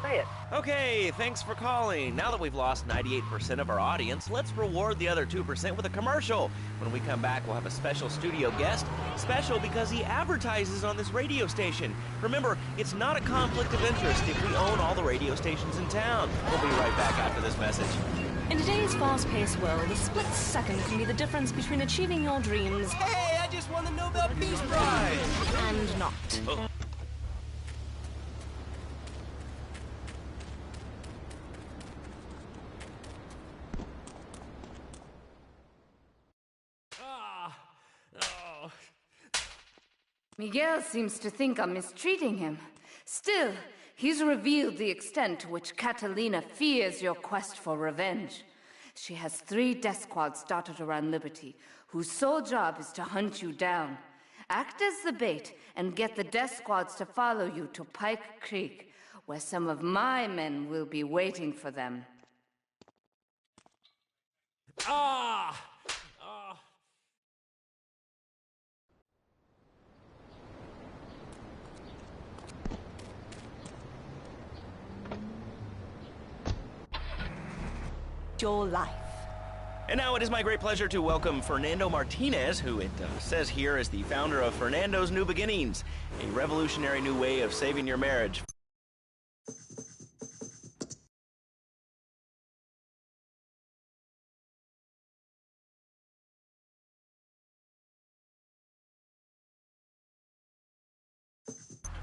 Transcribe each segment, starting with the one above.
Say it. Okay, thanks for calling. Now that we've lost 98% of our audience, let's reward the other 2% with a commercial. When we come back, we'll have a special studio guest. Special because he advertises on this radio station. Remember, it's not a conflict of interest if we own all the radio stations in town. We'll be right back after this message. In today's fast-paced world, a split second can be the difference between achieving your dreams... Hey, I just won the Nobel Peace Prize! ...and not. Oh. Miguel seems to think I'm mistreating him. Still, he's revealed the extent to which Catalina fears your quest for revenge. She has 3 death squads dotted around Liberty, whose sole job is to hunt you down. Act as the bait and get the death squads to follow you to Pike Creek, where some of my men will be waiting for them. Your life. And now it is my great pleasure to welcome Fernando Martinez, who it says here is the founder of Fernando's New Beginnings, a revolutionary new way of saving your marriage.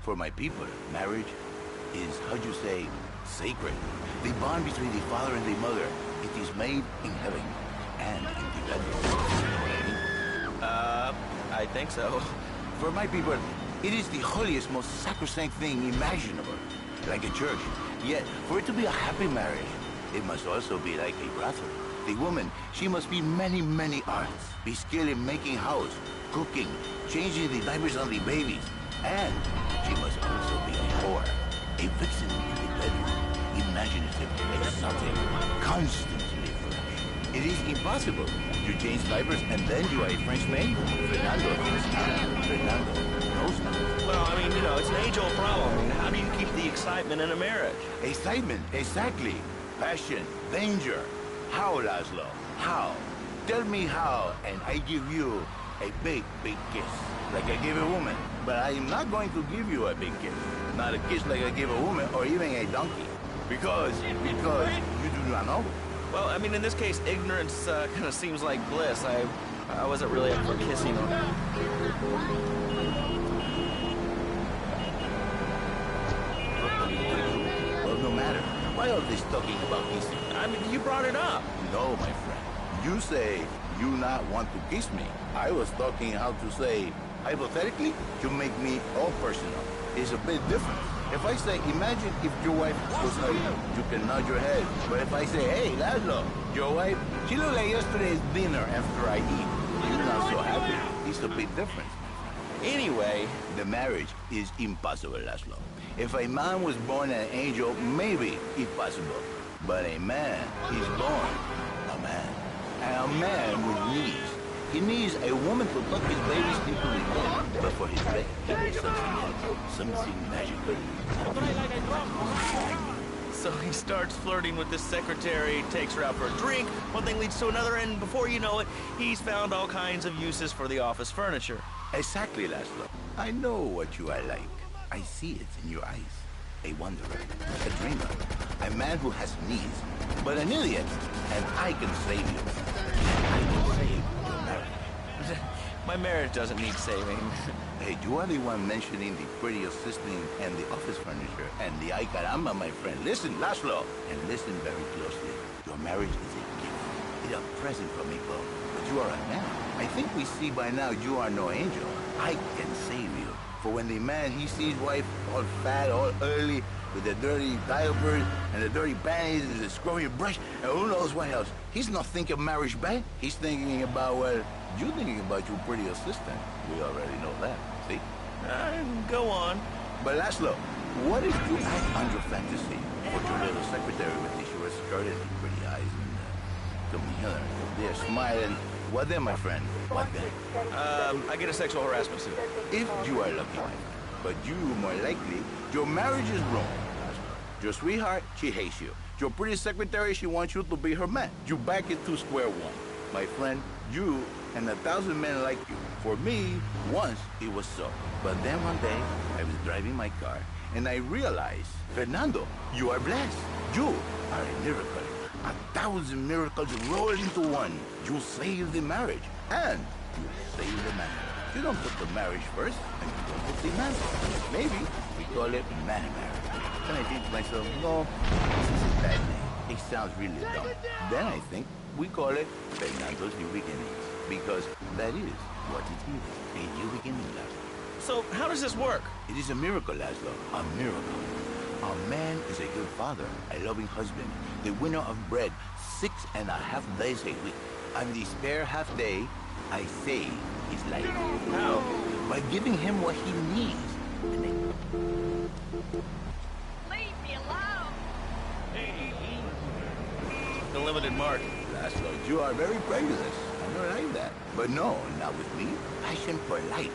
For my people, marriage is, how'd you say, sacred. The bond between the father and the mother, it is made in heaven and in the earth. I think so. For my people, it is the holiest, most sacrosanct thing imaginable, like a church. Yet, for it to be a happy marriage, it must also be like a brothel. The woman, she must be many, many arts, be skilled in making house, cooking, changing the diapers on the babies, and she must also be a whore, a vixen in the bedroom, imaginative, exotic, constantly fresh. It is impossible to change diapers and then you are a French maid. Fernando thinks not. Fernando knows not. Well, I mean, you know, it's an age-old problem. How do you keep the excitement in a marriage? Excitement, exactly. Passion, danger. How, Laszlo? How? Tell me how, and I give you a big, big kiss, like I give a woman. But I am not going to give you a big kiss. Not a kiss like I give a woman or even a donkey. Because you do not know. Well, I mean, in this case, ignorance kind of seems like bliss. I wasn't really up for kissing her. Well, no matter. Why all this talking about kissing? I mean, you brought it up. No, my friend. You say you not want to kiss me. I was talking how to say, hypothetically, to make me all personal. It's a bit different. If I say, imagine if your wife was ugly, you can nod your head. But if I say, hey, Laszlo, your wife, she looked like yesterday's dinner after I eat. You're not so happy. It's a bit different. Anyway, the marriage is impossible, Laszlo. If a man was born an angel, maybe it's possible. But a man is born a man. And a man with knees. He needs a woman to tuck his babies into his bed. But for his bed, he needs something else. Something magical. So he starts flirting with this secretary, takes her out for a drink, one thing leads to another, and before you know it, he's found all kinds of uses for the office furniture. Exactly, Laszlo. I know what you are like. I see it in your eyes. A wanderer, a dreamer, a man who has needs, but an idiot. And I can save you. I can save your marriage. My marriage doesn't need saving. Hey, you are the one mentioning the pretty assistant and the office furniture and the ay caramba, my friend. Listen, Laszlo, and listen very closely. Your marriage is a gift. It's a present from me, Bo. But you are a man. I think we see by now you are no angel. I can save you. For when the man, he sees wife all fat, all early, with the dirty diapers and the dirty panties and the scrubby brush, and who knows what else. He's not thinking marriage bad. He's thinking about, well, you thinking about your pretty assistant. We already know that, see? Go on. But Laszlo, what if you act on your fantasy for your little secretary with the short skirt and the pretty eyes and come here, they're smiling. What then, my friend? What then? I get a sexual harassment suit. If you are lucky, my friend. But you, more likely, your marriage is ruined. Your sweetheart, she hates you. Your pretty secretary, she wants you to be her man. You back into square one. My friend, you and 1,000 men like you. For me, once it was so. But then one day, I was driving my car, and I realized, Fernando, you are blessed. You are a miracle. 1,000 miracles roll into one. You save the marriage, and you save the man. You don't put the marriage first, and you don't put the man first. Maybe we call it man marriage. Then I think to myself, no, this is a bad name. It sounds really dumb. Then I think we call it Fernando's New Beginnings, because that is what it is, a new beginning, Laszlo. So, how does this work? It is a miracle, Laszlo, a miracle. A man is a good father, a loving husband, the winner of bread 6.5 days a week. On the spare half day, I save his life. How? By giving him what he needs. And then Leave me alone! The limited mark. Laszlo, you are very prejudiced. I don't like that. But no, not with me. Passion for life,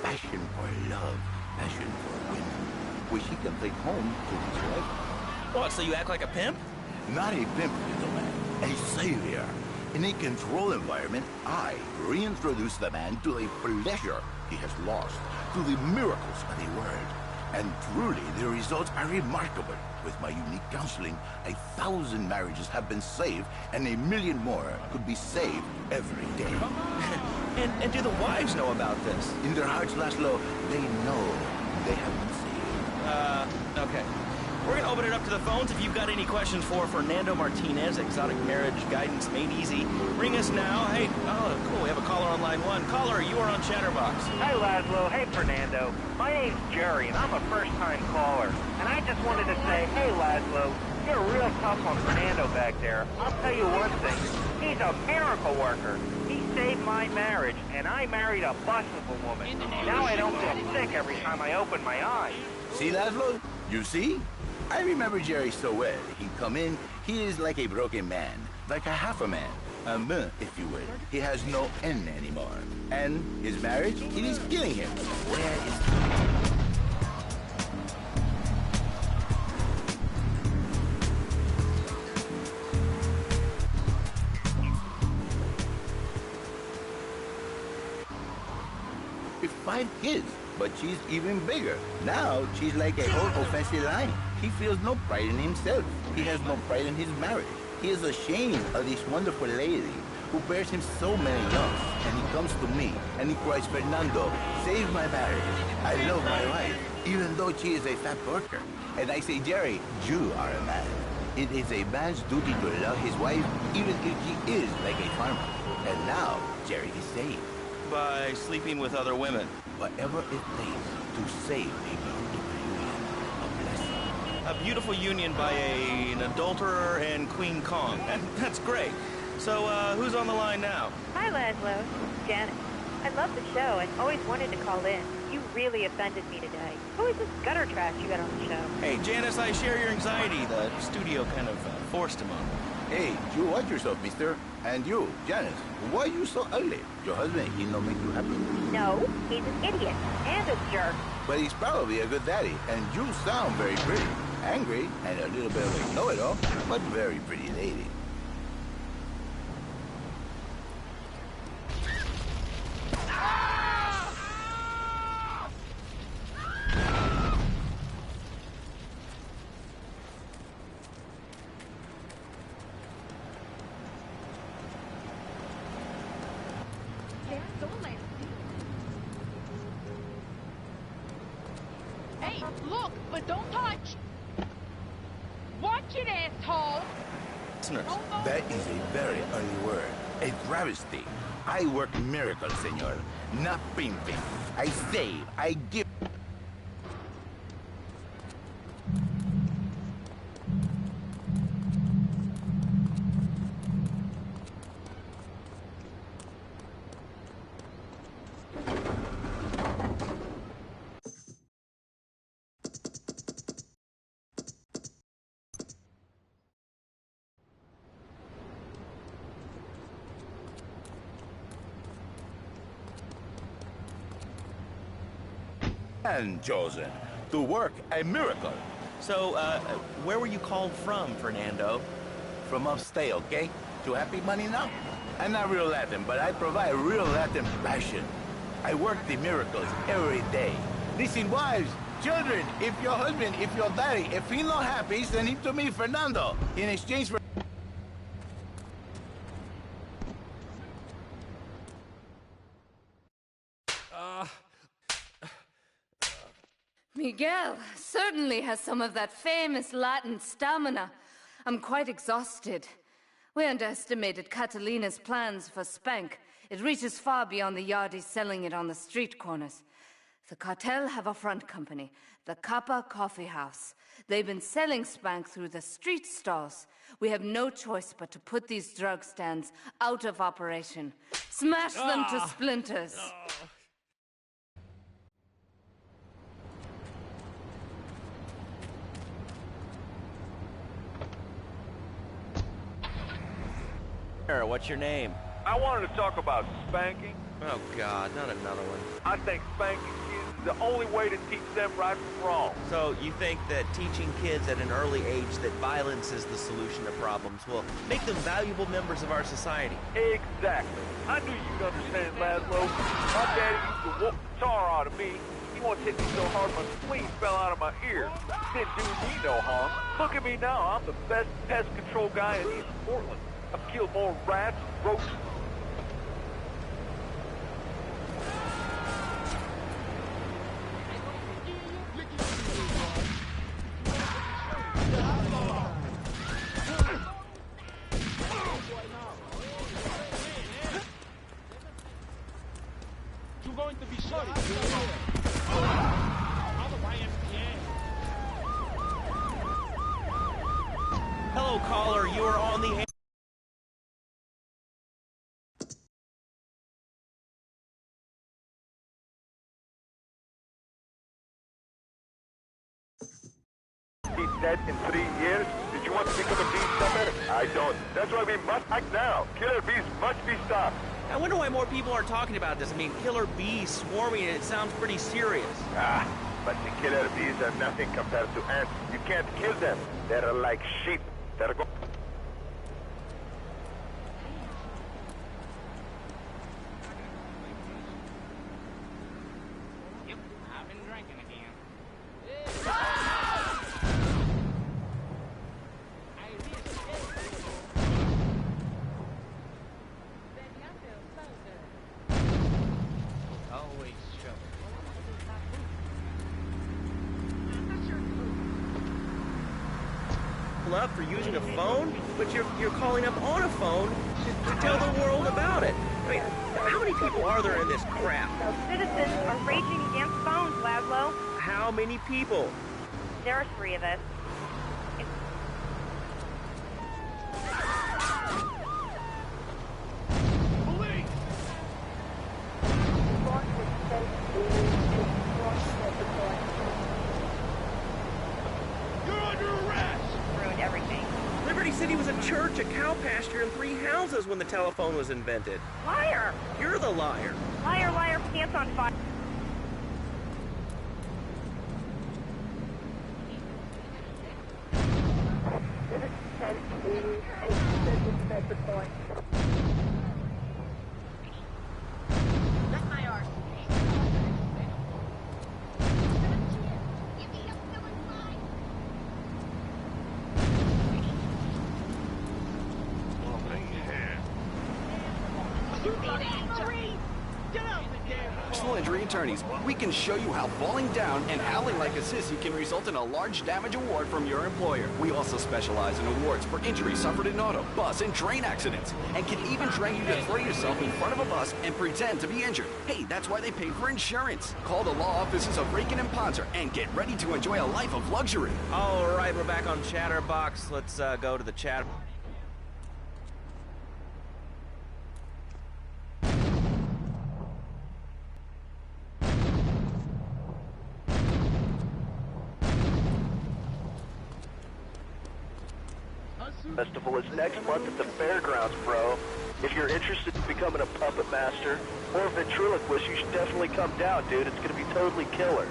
passion for love, passion for women, which he can take home to his wife. What, so you act like a pimp? Not a pimp, little man, a savior. In a controlled environment, I reintroduce the man to the pleasure he has lost, to the miracles of the world. And truly, the results are remarkable. With my unique counseling, 1,000 marriages have been saved, and 1 million more could be saved every day. And do the wives know about this? In their hearts, Laszlo, they know they have been saved. Okay. We're gonna open it up to the phones. If you've got any questions for Fernando Martinez, Exotic Marriage Guidance Made Easy, ring us now. Hey, oh, cool, we have a caller on line 1. Caller, you are on Chatterbox. Hi, Laszlo. Hey, Fernando. My name's Jerry, and I'm a first-time caller. And I just wanted to say, hey, Laszlo, you're real tough on Fernando back there. I'll tell you one thing. He's a miracle worker. He saved my marriage, and I married a bustable woman. Now I don't feel sick every time I open my eyes. See, Laszlo? You see? I remember Jerry so well. He come in, he is like a broken man, like a half a man. A man, if you will. He has no N anymore. And his marriage, it is killing him. Where is... With 5 kids, but she's even bigger. Now, she's like a whole offensive line. He feels no pride in himself. He has no pride in his marriage. He is ashamed of this wonderful lady who bears him so many young. And he comes to me, and he cries, Fernando, save my marriage. I love my wife, even though she is a fat worker. And I say, Jerry, you are a man. It is a man's duty to love his wife, even if she is like a farmer. And now, Jerry is saved. By sleeping with other women. Whatever it takes to save a beautiful union, a blessing. A beautiful union by an adulterer and Queen Kong. That's great. So, who's on the line now? Hi, Laszlo. Janet. I love the show and always wanted to call in. You really offended me today. Who is this gutter trash you got on the show? Hey, Janice, I share your anxiety. The studio kind of forced him on me. Hey, you watch yourself, mister. And you, Janice, why are you so ugly? Your husband, he don't make you happy? No, he's an idiot and a jerk. But he's probably a good daddy, and you sound very pretty. Angry, and a little bit of a know-it-all, but very pretty lady. Hey, look, but don't touch! Watch it, asshole! Listeners. That is a very early word. A travesty. I work miracles, senor. Not pimping. I save. I give. And chosen to work a miracle. So, where were you called from, Fernando? From upstate, okay? To Happy Money now? I'm not real Latin, but I provide real Latin passion. I work the miracles every day. Listen, wives, children, if your husband, if your daddy, if he's not happy, send him to me, Fernando, in exchange for... Miguel certainly has some of that famous Latin stamina. I'm quite exhausted. We underestimated Catalina's plans for Spank. It reaches far beyond the yardies selling it on the street corners. The cartel have a front company, the Kappa Coffee House. They've been selling Spank through the street stalls. We have no choice but to put these drug stands out of operation. Smash them to splinters. What's your name? I wanted to talk about spanking. Oh, God, not another one. I think spanking kids is the only way to teach them right from wrong. So, you think that teaching kids at an early age that violence is the solution to problems will make them valuable members of our society? Exactly. I knew you'd understand, Laszlo. My daddy used to whoop the tar out of me. He once hit me so hard my spleen fell out of my ear. Didn't do me no harm. Look at me now. I'm the best pest control guy in East Portland. I've killed more rats, roaches. You're going to be sorry. Hello, caller. You are on the air. Dead in 3 years? Did you want to become a bee stopper? I don't. That's why we must act now. Killer bees must be stopped. I wonder why more people are talking about this. I mean, killer bees swarming, it sounds pretty serious. But the killer bees are nothing compared to ants. You can't kill them. They're like sheep. They're go- Yep, I've been drinking again. Always trouble. Up for using a phone, but you're calling up on a phone to tell the world about it. I mean, how many people are there in this crap? Citizens are raging against phones, Laszlo. How many people? There are 3 of us. You're under arrest! Ruined everything. Liberty City was a church, a cow pasture, and 3 houses when the telephone was invented. Liar! You're the liar. Liar, liar, pants on fire. That's my art. Personal injury attorneys, we can show you how falling down and howling like a sissy can result in a large damage award from your employer. We also specialize in awards for injuries suffered in auto, bus, and train accidents, and can even train you to throw yourself in front of a bus and pretend to be injured. Hey, that's why they pay for insurance. Call the law offices of Rakin and Ponzer and get ready to enjoy a life of luxury. All right, we're back on Chatterbox. Let's go to the chat. Festival is next month at the fairgrounds, bro. If you're interested in becoming a puppet master or a ventriloquist, you should definitely come down, dude. It's gonna be totally killer.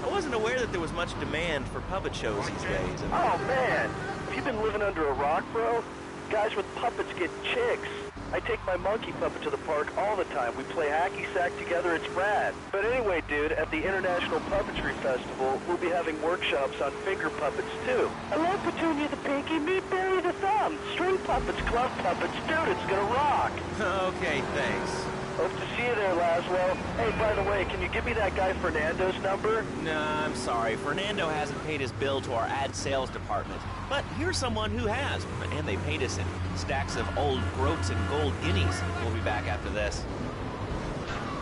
I wasn't aware that there was much demand for puppet shows these days. Oh, man. Have you been living under a rock, bro? Guys with puppets get chicks. I take my monkey puppet to the park all the time. We play hacky sack together. It's rad. But anyway, dude, at the International Puppetry Festival, we'll be having workshops on finger puppets, too. I love Petunia the Pinky, meet Barry the Thumb. String puppets, glove puppets. Dude, it's gonna rock. Okay, thanks. Hope to see you there, Laszlo. Hey, by the way, can you give me that guy Fernando's number? Nah, I'm sorry. Fernando hasn't paid his bill to our ad sales department. But here's someone who has, and they paid us in stacks of old groats and gold guineas. We'll be back after this.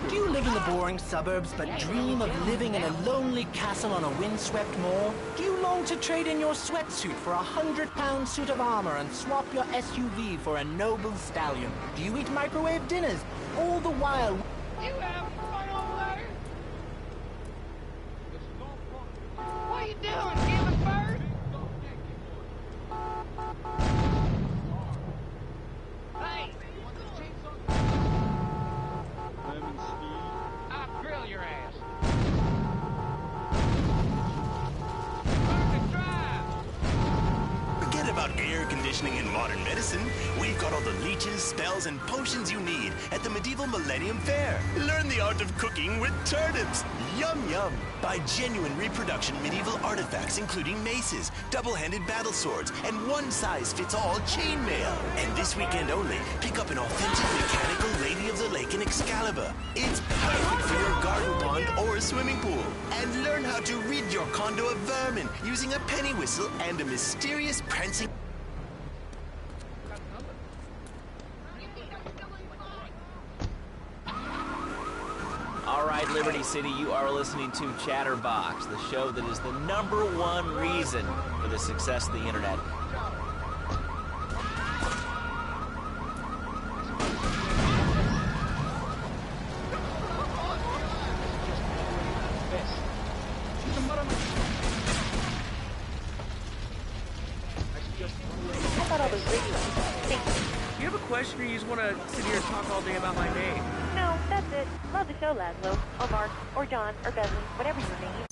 Do you live in the boring suburbs but dream of living in a lonely castle on a windswept moor? Do you long to trade in your sweatsuit for a £100 suit of armor and swap your SUV for a noble stallion? Do you eat microwave dinners? All the while... You having fun over there? What are you doing, giving birth? Hey! I'll grill your ass. Learn to drive. Forget about air conditioning and modern medicine. We've got all the leeches, spells, and potions you need at the Medieval Millennium Fair. Learn the art of cooking with turnips. Yum yum. Buy genuine reproduction medieval artifacts including maces, double-handed battle swords, and one-size-fits-all chainmail. And this weekend only, pick up an authentic mechanical Lady of the Lake in Excalibur. It's perfect for your garden pond or a swimming pool. And learn how to rid your condo of vermin using a penny whistle and a mysterious prancing... All right, Liberty City, you are listening to Chatterbox, the show that is the #1 reason for the success of the internet. I thought all those radio. Thank you. Do you have a question or you just want to sit here and talk all day about my name? No, that's it. Love the show, Laszlo. Or Mark, or John, or Beverly, whatever your name.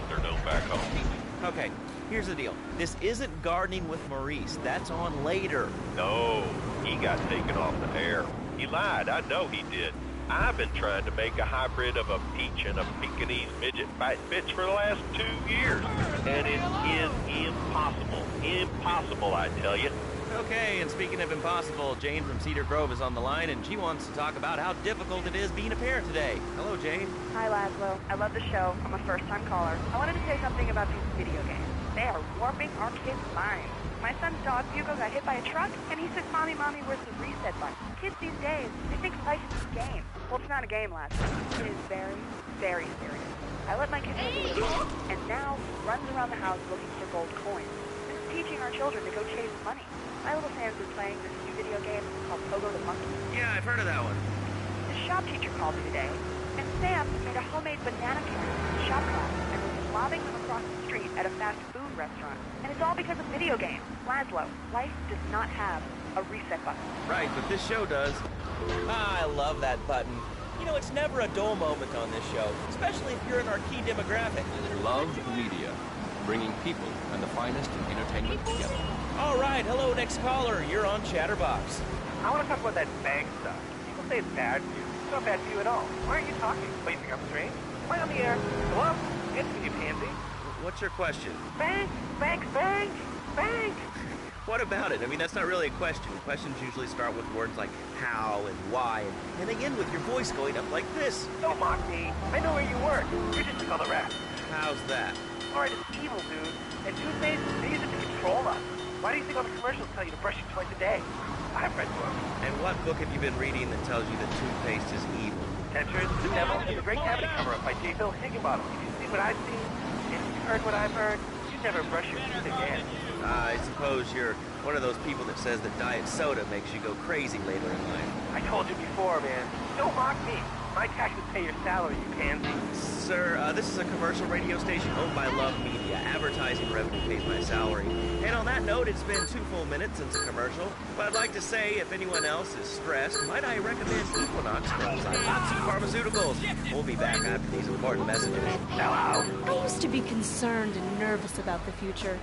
They're no back home. Okay, here's the deal. This isn't Gardening with Maurice. That's on later. No, he got taken off the air. He lied. I know he did. I've been trying to make a hybrid of a peach and a Pekingese midget fight bitch for the last 2 years. And it is impossible. Impossible, I tell you. Okay, and speaking of impossible, Jane from Cedar Grove is on the line, and she wants to talk about how difficult it is being a parent today. Hello, Jane. Hi, Laszlo. I love the show. I'm a first-time caller. I wanted to say something about these video games. They are warping our kids' minds. My son's dog, Hugo, got hit by a truck, and he said, Mommy, where's the reset button? Kids these days, they think life is a game. Well, it's not a game, Laszlo. It is very, very serious. I let my kids into the game, and now he runs around the house looking for gold coins. This is teaching our children to go chase money. My little Sam's been playing this new video game called Pogo the Monkey. Yeah, I've heard of that one. The shop teacher called me today, and Sam made a homemade banana carrot in shop class and was lobbing them across the street at a fast food restaurant. And it's all because of video games. Laszlo, life does not have a reset button. Right, but this show does. I love that button. You know, it's never a dull moment on this show, especially if you're in our key demographic. Love media, bringing people and the finest in entertainment together. All right, hello, next caller. You're on Chatterbox. I want to talk about that bank stuff. People say it's bad for you. It's not bad for you at all. Why aren't you talking? What, you think I'm strange? Am I on the air? Hello? Answer me, you pansy. What's your question? Bank! Bank! Bank! Bank! What about it? I mean, that's not really a question. Questions usually start with words like how and why, and they end with your voice going up like this. Don't mock me. I know where you work. You're just another rat. How's that? Alright, it's evil, dude. And toothpaste, they use it to control us. Why do you think all the commercials tell you to brush it twice a day? I've read books. And what book have you been reading that tells you that toothpaste is evil? Tetris, The Devil, and The Great Cavity Cover-Up by J. Phil Higginbottom. If you see what I've seen, and you've heard what I've heard, you never brush your teeth again. I suppose you're one of those people that says that diet soda makes you go crazy later in life. I told you before, man. Don't mock me. My taxes pay your salary, you pansy. sir. This is a commercial radio station owned by Love Media. Advertising revenue pays my salary. And on that note, it's been 2 full minutes since a commercial. But I'd like to say, if anyone else is stressed, might I recommend Equinox from Zaibatsu Pharmaceuticals. We'll be back after these important messages. Hello. I used to be concerned and nervous about the future.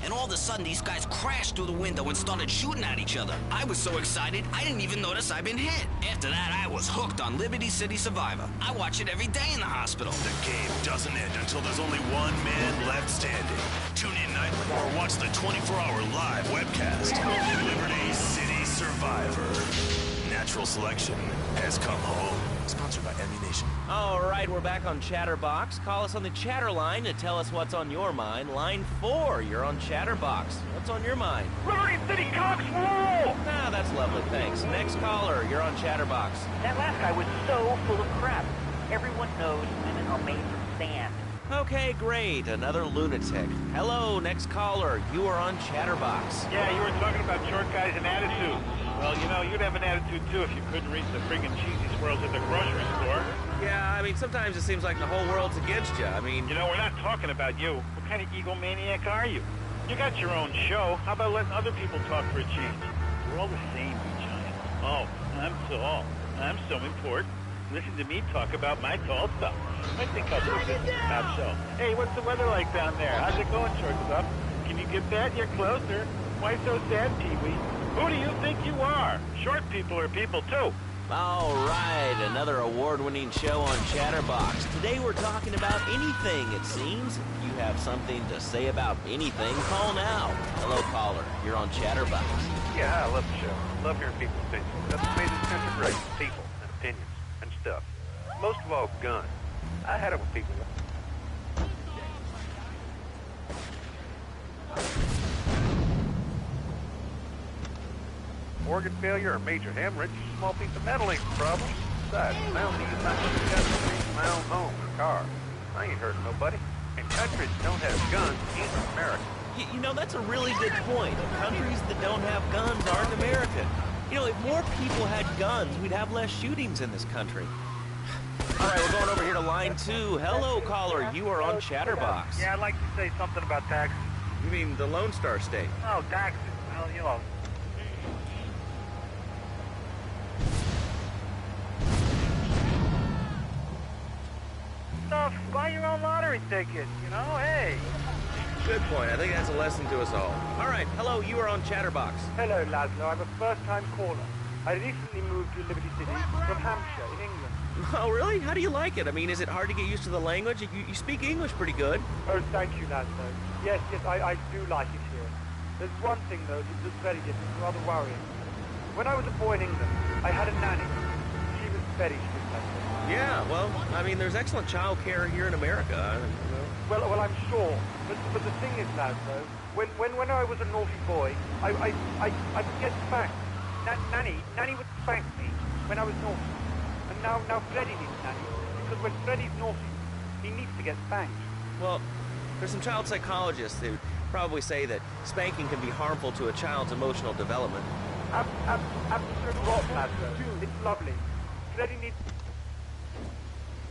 And all of a sudden, these guys crashed through the window and started shooting at each other. I was so excited, I didn't even notice I'd been hit. After that, I was hooked on Liberty City Survivor. I watch it every day in the hospital. The game doesn't end until there's only one man left standing. Tune in nightly or watch the 24-hour live webcast. Liberty City Survivor. Natural selection has come home. Sponsored by Ammunition. All right, we're back on Chatterbox. Call us on the chatter line to tell us what's on your mind. Line 4, you're on Chatterbox. What's on your mind? Liberty City Cox rule! Ah, that's lovely, thanks. Next caller, you're on Chatterbox. That last guy was so full of crap. Everyone knows women are made from sand. Okay, great. Another lunatic. Hello, next caller. You are on Chatterbox. Yeah, you were talking about short guys and attitude. Well, you know, you'd have an attitude, too, if you couldn't reach the friggin' cheesy squirrels at the grocery store. Yeah, I mean, sometimes it seems like the whole world's against you. I mean... You know, we're not talking about you. What kind of egomaniac are you? You got your own show. How about letting other people talk for a change? We're all the same, you giant. Oh, I'm tall. I'm so important. Listen to me talk about my tall stuff. I think I'll put this in the top shelf. Hey, what's the weather like down there? How's it going, shortstop? Can you get that? You're closer. Why so sad, Pee-wee? Who do you think you are? Short people are people, too. All right, another award-winning show on Chatterbox. Today we're talking about anything, it seems. If you have something to say about anything, call now. Hello, caller. You're on Chatterbox. Yeah, I love the show. Love hearing people's opinions. That's what made this country great. People and opinions and stuff. Most of all, guns. I had it with people. Organ failure or major hemorrhage, small piece of metal ain't the problem. Besides, I don't need my my own home or car. I ain't hurting nobody. And countries that don't have guns ain't America. You know, that's a really good point. Countries that don't have guns aren't American. You know, if more people had guns, we'd have less shootings in this country. All right, we're going over here to line 2. Hello, caller. You are on Chatterbox. Yeah, I'd like to say something about taxes. You mean the Lone Star State? Oh, taxes. Well, you know. Stuff, buy your own lottery ticket, you know, hey. Good point. I think that's a lesson to us all. All right, hello, you are on Chatterbox. Hello, Laszlo. I'm a first-time caller. I recently moved to Liberty City from Hampshire in England. Oh, really? How do you like it? I mean, is it hard to get used to the language? You speak English pretty good. Oh, thank you, Laszlo. Yes, I do like it here. There's one thing, though, that's very different, rather worrying. When I was a boy in England, I had a nanny. She was very strict, Laszlo. Yeah, well, I mean, there's excellent child care here in America. Well, I'm sure. But the thing is, Laszlo, when I was a naughty boy, I would get spanked. Nanny would spank me when I was naughty. And now Freddy needs Nanny, because when Freddy's naughty, he needs to get spanked. Well, there's some child psychologists who probably say that spanking can be harmful to a child's emotional development. Absolute rot, Laszlo. It's lovely. Freddy needs...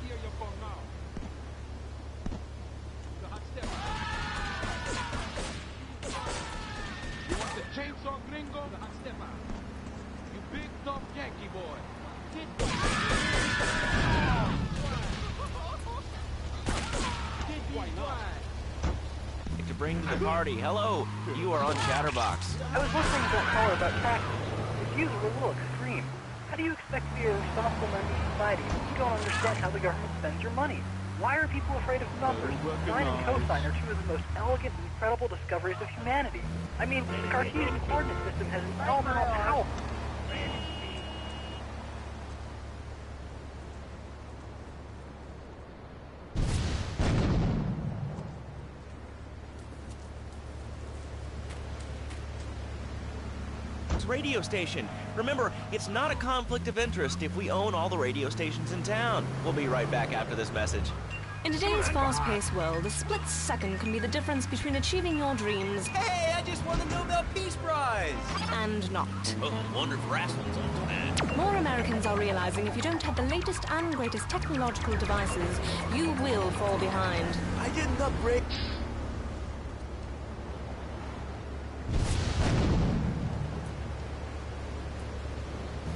Here you come now. The hot step. You want the chainsaw gringo? The hot step out. You big tough Yankee boy. Get bring to the party. Hello, you are on Chatterbox. I was listening to that caller about taxes. His views were a little extreme. How do you expect to be a responsible member of society if you don't understand how the government spends your money? Why are people afraid of numbers? Sine and cosine are two of the most elegant and incredible discoveries of humanity. I mean, the Cartesian coordinate system has phenomenal power. Radio station. Remember, it's not a conflict of interest if we own all the radio stations in town. We'll be right back after this message. In today's fast-paced world, a split second can be the difference between achieving your dreams... Hey, I just won the Nobel Peace Prize! ...and not. Oh, wonder if Rascal's on to that. More Americans are realizing if you don't have the latest and greatest technological devices, you will fall behind. I get an upgrade.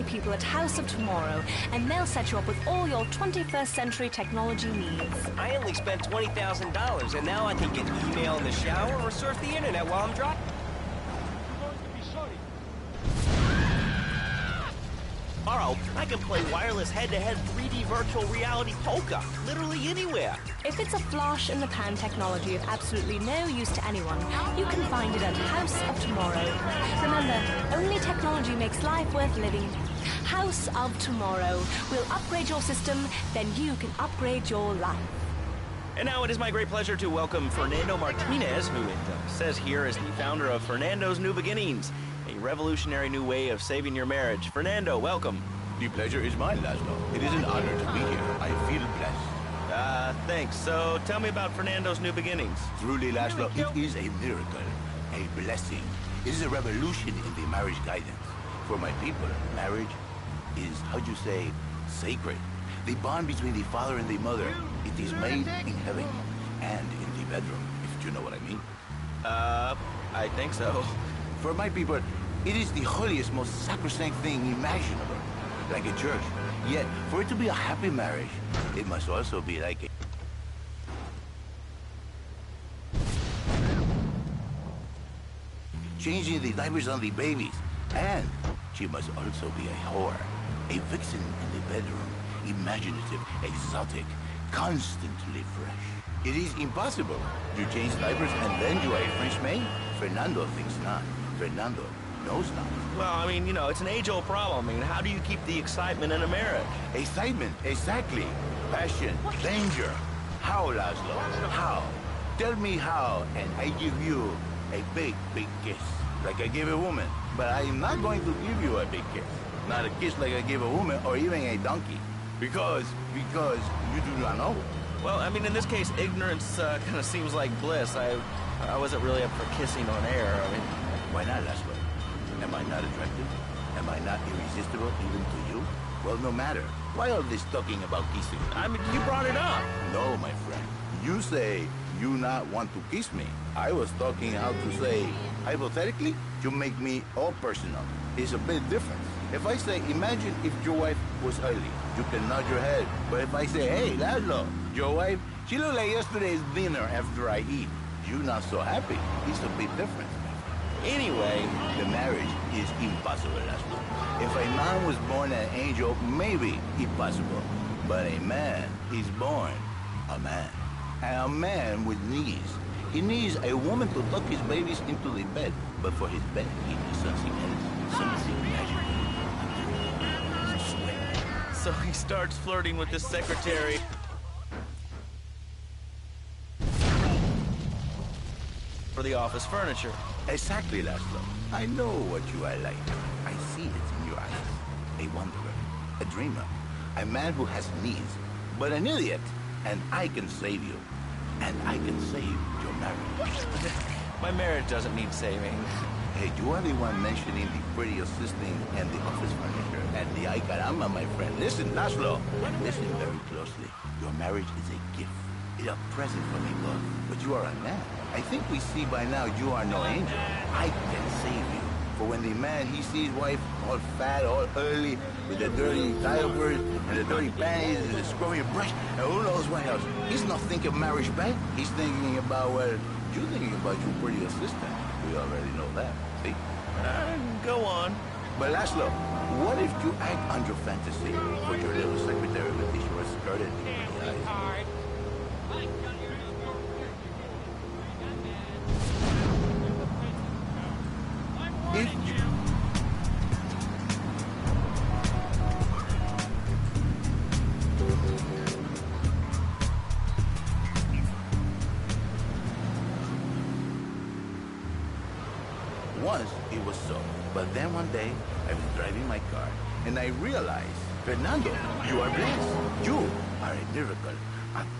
People at House of Tomorrow, and they'll set you up with all your 21st century technology needs. I only spent $20,000, and now I can get email in the shower or surf the internet while I'm driving. Tomorrow, I can play wireless head-to-head 3D virtual reality poker, literally anywhere. If it's a flash-in-the-pan technology of absolutely no use to anyone, you can find it at House of Tomorrow. Remember, only technology makes life worth living. House of Tomorrow. We'll upgrade your system, then you can upgrade your life. And now it is my great pleasure to welcome Fernando Martinez, who it says here is the founder of Fernando's New Beginnings, a revolutionary new way of saving your marriage. Fernando, welcome. The pleasure is mine, Laszlo. It is an honor to be here. I feel blessed. Thanks. So tell me about Fernando's New Beginnings. Truly, Laszlo, it is a miracle, a blessing. It is a revolution in the marriage guidance. For my people, marriage is, how'd you say, sacred. The bond between the father and the mother, it is made in heaven and in the bedroom, if you know what I mean. I think so. For my people, it is the holiest, most sacrosanct thing imaginable, like a church. Yet, for it to be a happy marriage, it must also be like a... changing the diapers on the babies. And she must also be a whore, a vixen in the bedroom, imaginative, exotic, constantly fresh. It is impossible. You change diapers and then you are a French maid? Fernando thinks not. Fernando knows not. Well, I mean, you know, it's an age-old problem. I mean, how do you keep the excitement in a marriage? Excitement, exactly. Passion, danger. How, Laszlo? How? Tell me how, and I give you a big, big kiss, like I give a woman. But I'm not going to give you a big kiss. Not a kiss like I give a woman or even a donkey. Because you do not know. Well, I mean, in this case, ignorance kind of seems like bliss. I wasn't really up for kissing on air. I mean, why not, Laszlo? Am I not attractive? Am I not irresistible even to you? Well, no matter. Why all this talking about kissing? I mean, you brought it up. No, my friend. You say you not want to kiss me. I was talking how to say, hypothetically, you make me all personal. It's a bit different. If I say, imagine if your wife was ugly, you can nod your head. But if I say, hey, Laszlo, your wife, she looked like yesterday's dinner after I eat. You not so happy. It's a bit different. Anyway, the marriage is impossible, Laszlo. If a man was born an angel, maybe impossible. But a man is born a man. And a man with knees. He needs a woman to tuck his babies into the bed. But for his bed, he needs something else. Something magical. So he starts flirting with his secretary. For the office furniture. Exactly, Laszlo. I know what you are like. I see it in your eyes. A wanderer, a dreamer, a man who has needs, but an idiot. And I can save you. And I can save your marriage. My marriage doesn't need saving. Hey, you are the one mentioning the pretty assisting and the office furniture and the ay caramba, my friend. Listen, Laszlo. Listen very closely. Your marriage is a gift. It's a present from above. But you are a man. I think we see by now you are no angel. I can save you. For when the man, he sees wife all fat, all early, with the dirty diapers and the dirty panties and the scrubby brush, and who knows what else. He's not thinking marriage back. He's thinking about, well, You're thinking about your pretty assistant. We already know that. See? Go on. But Laszlo, what if you act on your fantasy for your little secretary with the short skirt and the eyes? If you... Once it was so, but then one day I was driving my car and I realized, Fernando, you are blessed. You are a miracle.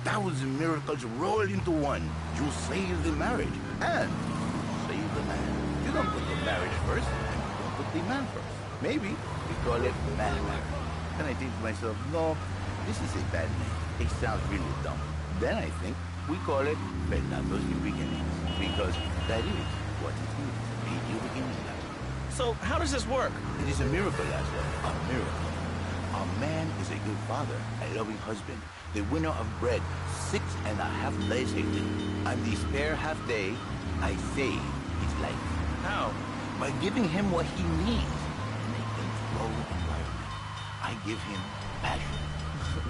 1,000 miracles roll into one. You save the marriage and save the man. You don't put the marriage first, and you don't put the man first. Maybe we call it man marriage. And I think to myself, no, this is a bad name. It sounds really dumb. Then I think we call it Fernando's New Beginnings, because that is what it is. A new beginning. So how does this work? It is a miracle, Laszlo. A miracle. A man is a good father, a loving husband, the winner of bread 6.5 days a week. On the spare half day, I save his life. How? By giving him what he needs in a controlled environment. I give him passion.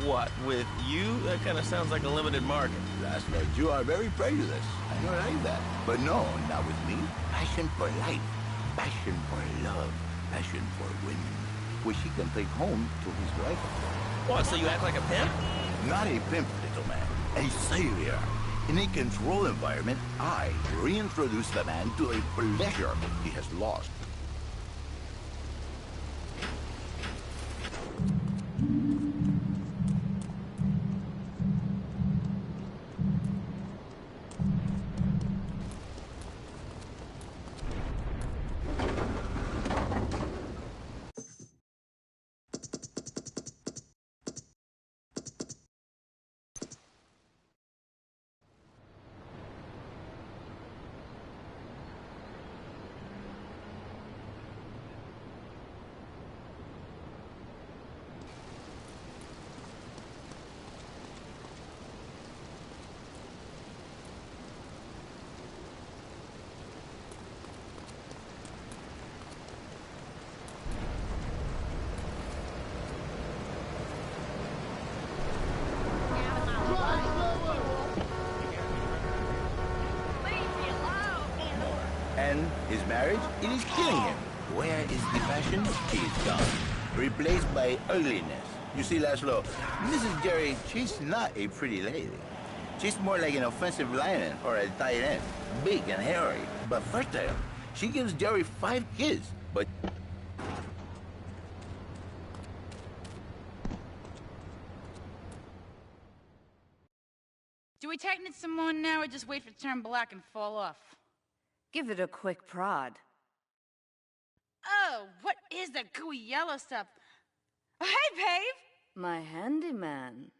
What, with you? That kind of sounds like a limited market. Laszlo, you are very prejudiced. I don't like that. But no, not with me. Passion for life. Passion for love. Passion for women. Which he can take home to his wife. What, so you act like a pimp? Not a pimp, little man. A savior. In a controlled environment, I reintroduce the man to a pleasure he has lost. And his marriage, it is killing him. Where is the passion? He is gone. Replaced by ugliness. You see, Laszlo, Mrs. Jerry, she's not a pretty lady. She's more like an offensive lion or a tight end. Big and hairy, but fertile. She gives Jerry 5 kids, but... Do we tighten it some more now or just wait for it to turn black and fall off? Give it a quick prod. Oh, what is that gooey yellow stuff? Oh, hey, babe! My handyman.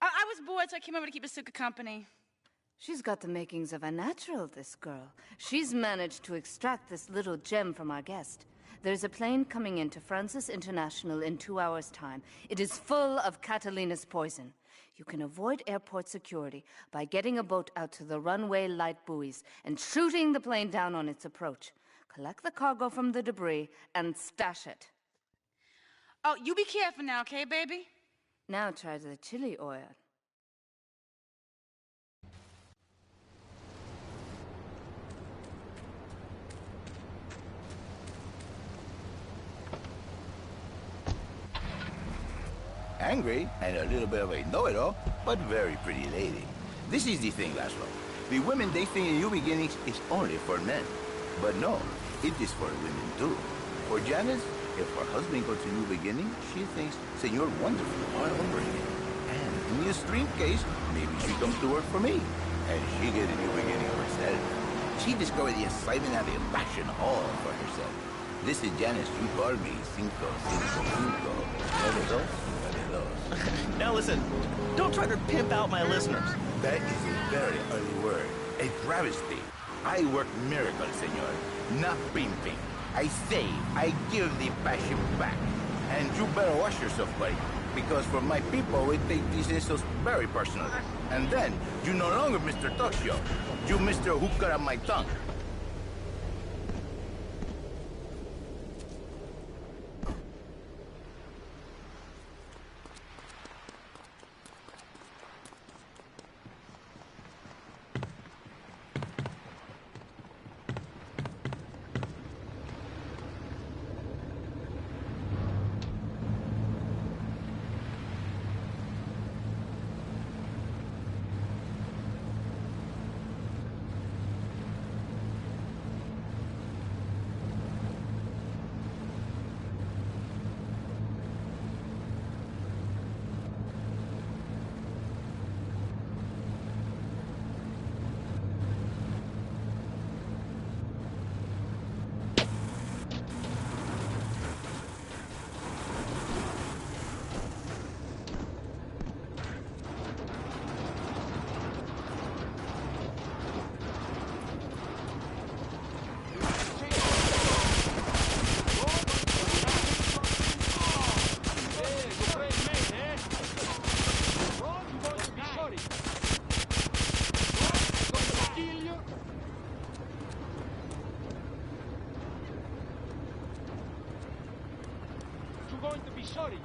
I was bored, so I came over to keep Asuka company. She's got the makings of a natural, this girl. She's managed to extract this little gem from our guest. There's a plane coming into Francis International in 2 hours' time. It is full of Catalina's poison. You can avoid airport security by getting a boat out to the runway light buoys and shooting the plane down on its approach. Collect the cargo from the debris and stash it. Oh, you be careful now, okay, baby? Now try the chili oil. Angry and a little bit of a know-it-all, but very pretty lady. This is the thing, Laszlo. The women they think in New Beginnings is only for men. But no, it is for women too. For Janice, if her husband goes to New Beginning, she thinks Senor Wonderful all over again. And in the extreme case, maybe she comes to work for me. And she gets a new beginning herself. She discovered the excitement and the passion all for herself. This is Janice, you call me Cinco. Now listen, don't try to pimp out my listeners. That is a very early word. A travesty. I work miracles, senor. Not pimping. I save. I give the passion back. And you better watch yourself, buddy. Because for my people, we take these insults very personally. And then, you no longer Mr. Toshio. You Mr. Who Cut Out My Tongue. Going to be sorry.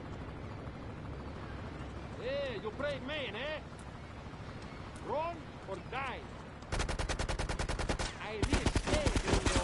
Hey, you brave man, eh? Run or die. I really scared you,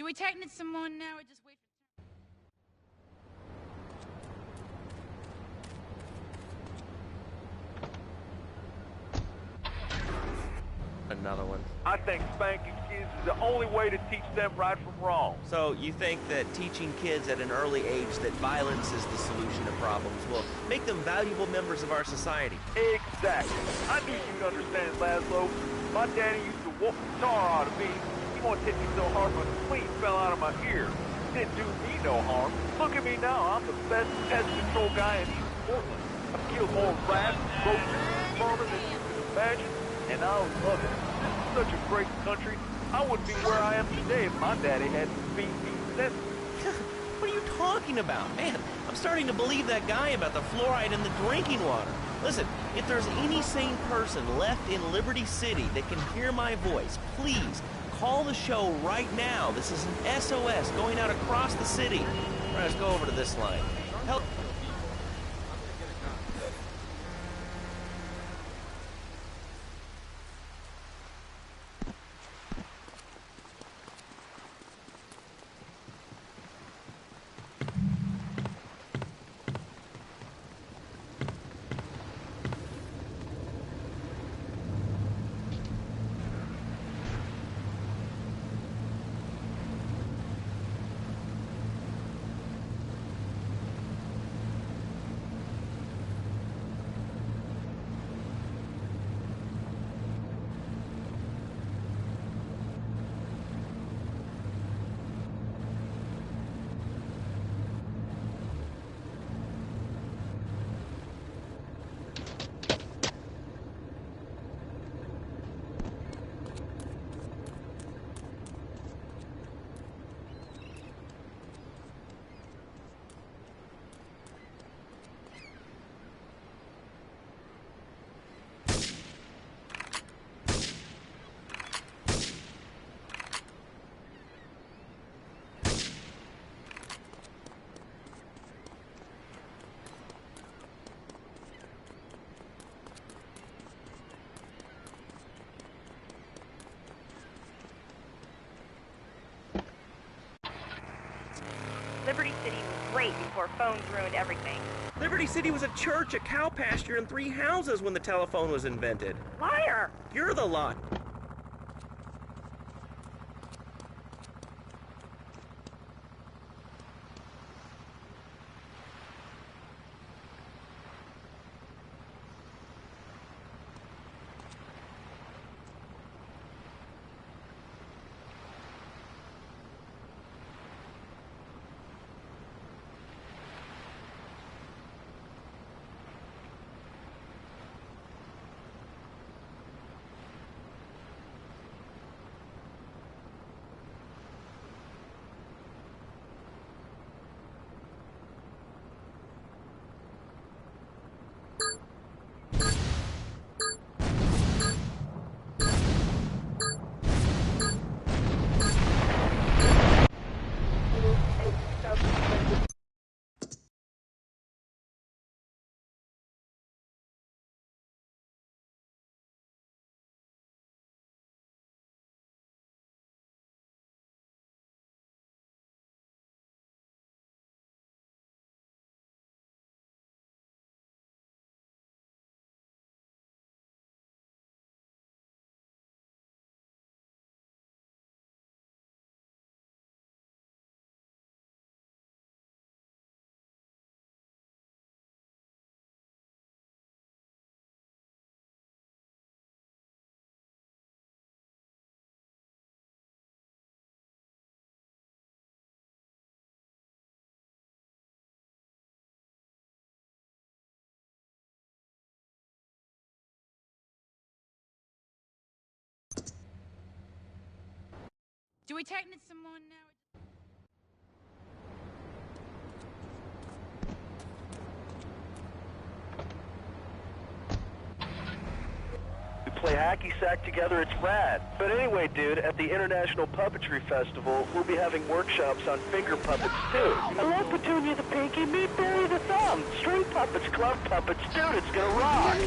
Do we tighten it some more now or just wait for... Another one. I think spanking kids is the only way to teach them right from wrong. So you think that teaching kids at an early age that violence is the solution to problems will make them valuable members of our society? Exactly. I knew you'd understand, Laszlo. My daddy used to whoop the tar out of me. He once hit me so hard my spleen fell out of my ear. Didn't do me no harm. Look at me now. I'm the best pest control guy in East Portland. I've killed more rats, roaches, and vermin than you can imagine, and I love it. This is such a great country. I wouldn't be where I am today if my daddy hadn't beat me senseless. What are you talking about? Man, I'm starting to believe that guy about the fluoride in the drinking water. Listen, if there's any sane person left in Liberty City that can hear my voice, please call the show right now. This is an SOS going out across the city. All right, let's go over to this line. Help. great before phones ruined everything. Liberty City was a church, a cow pasture, and 3 houses when the telephone was invented. Liar! You're the lot. Do we technic someone now? We play hacky sack together, it's rad. But anyway, dude, at the International Puppetry Festival, we'll be having workshops on finger puppets, too. I love Petunia the Pinky, meet Barry the Thumb, string puppets, glove puppets, dude, it's gonna rock.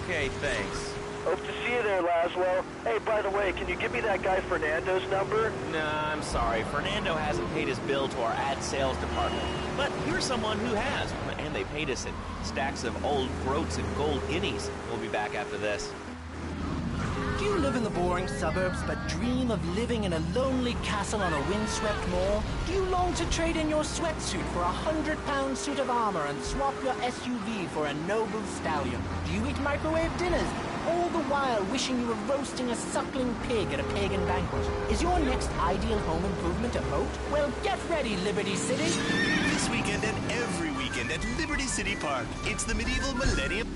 Okay, thanks. Hope to see you there, Laszlo. Hey, by the way, can you give me that guy Fernando's number? Nah, I'm sorry. Fernando hasn't paid his bill to our ad sales department. But here's someone who has, and they paid us in stacks of old groats and gold guineas. We'll be back after this. Do you live in the boring suburbs but dream of living in a lonely castle on a windswept moor? Do you long to trade in your sweatsuit for a 100-pound suit of armor and swap your SUV for a noble stallion? Do you eat microwave dinners, all the while wishing you were roasting a suckling pig at a pagan banquet? Is your next ideal home improvement a moat? Well, get ready, Liberty City! This weekend and every weekend at Liberty City Park, it's the Medieval Millennium...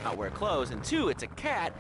Not wear clothes, and 2, it's a cat.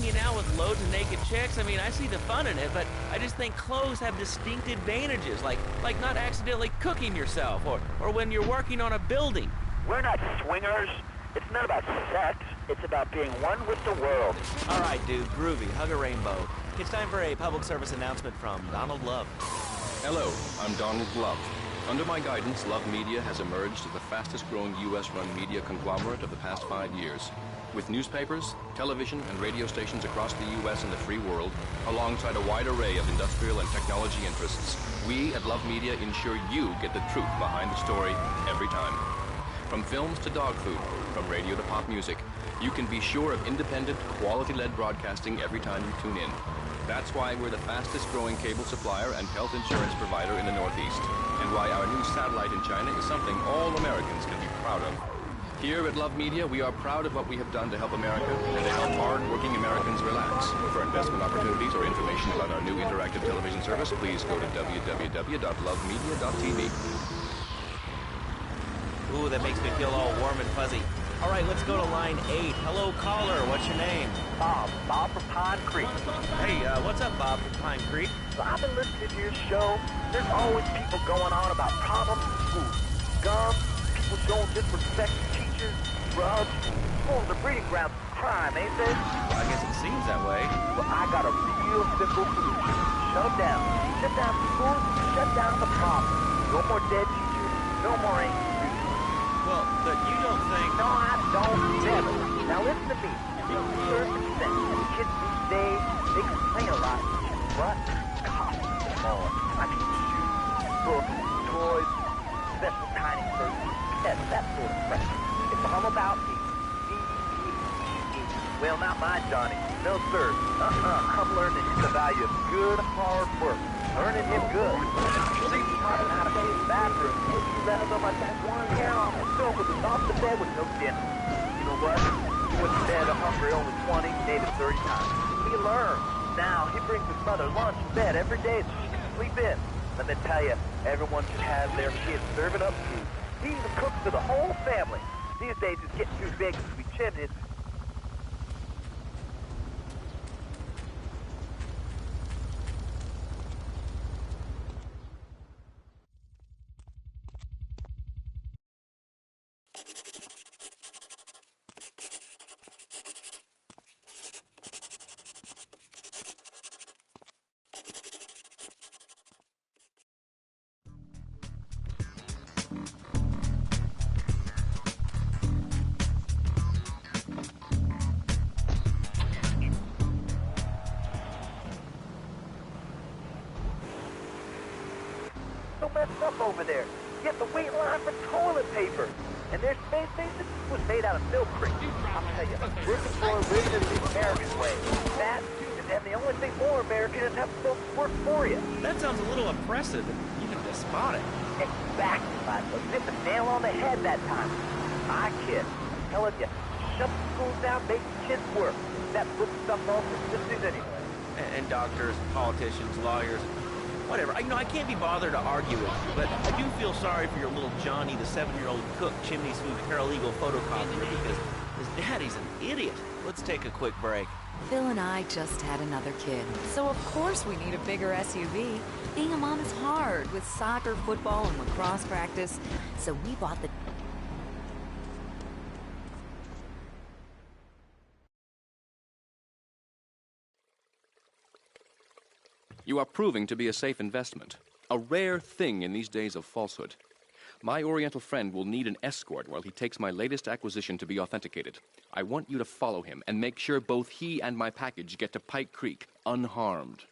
hanging out with loads of naked chicks. I mean, I see the fun in it, but I just think clothes have distinct advantages, like not accidentally cooking yourself, or when you're working on a building. We're not swingers. It's not about sex. It's about being one with the world. All right, dude, groovy. Hug a rainbow. It's time for a public service announcement from Donald Love. Hello, I'm Donald Love. Under my guidance, Love Media has emerged as the fastest-growing U.S.-run media conglomerate of the past 5 years. With newspapers, television, and radio stations across the U.S. and the free world, alongside a wide array of industrial and technology interests, we at Love Media ensure you get the truth behind the story every time. From films to dog food, from radio to pop music, you can be sure of independent, quality-led broadcasting every time you tune in. That's why we're the fastest-growing cable supplier and health insurance provider in the Northeast, and why our new satellite in China is something all Americans can be proud of. Here at Love Media, we are proud of what we have done to help America and to help hard-working Americans relax. For investment opportunities or information about our new interactive television service, please go to www.lovemedia.tv. Ooh, that makes me feel all warm and fuzzy. All right, let's go to line 8. Hello, caller. What's your name? Bob from Pine Creek. Hey, what's up, Bob from Pine Creek? So I've been listening to your show. There's always people going on about problems in school. Guns, people showing disrespect to teachers, drugs. Schools are breeding grounds for crime, ain't they? Well, I guess it seems that way. Well, I got a real simple solution. Shut them down. Shut down the schools, shut down the problem. No more dead teachers, no more angry students. Well, but you don't think... No, I don't. Never. Now listen to me. People deserve respect. And the kids these days, they complain a lot. But cops and all. I mean, shoes, books, toys, special tiny persons, pets, that sort of crap. It's all about me. Well, not mine, Johnny. No, sir. I'm learning the value of good, hard work. Earning him good. See, taught him how to clean the bathroom. He let him on my back one hair off and sofa was off the bed with no dinner. You know what? He went to bed hungry only 20, maybe 30 times. He learned. Now, he brings his mother lunch and bed every day so she can sleep in. Let me tell you, everyone should have their kids serving up food. He even cooks for the whole family. These days, it's getting too big to be chimneys. So messed up over there. You have to wait in line for toilet paper. And their space station was made out of milk cream. I'll tell you, working for originally the American way. That is having the only thing more American is having folks work for you. That sounds a little oppressive and even despotic. Exactly, Laszlo. You hit the nail on the head that time. My kid, I'm telling you, shut the schools down, make the kids work. That puts stuff off for sisters anyway. And doctors, politicians, lawyers, whatever. I can't be bothered to argue with you, but I do feel sorry for your little Johnny, the 7-year-old cook, chimney sweep, paralegal photocopier, because his daddy's an idiot. Let's take a quick break. Phil and I just had another kid, so of course we need a bigger SUV. Being a mom is hard, with soccer, football, and lacrosse practice, so we bought the... You are proving to be a safe investment, a rare thing in these days of falsehood. My Oriental friend will need an escort while he takes my latest acquisition to be authenticated. I want you to follow him and make sure both he and my package get to Pike Creek unharmed.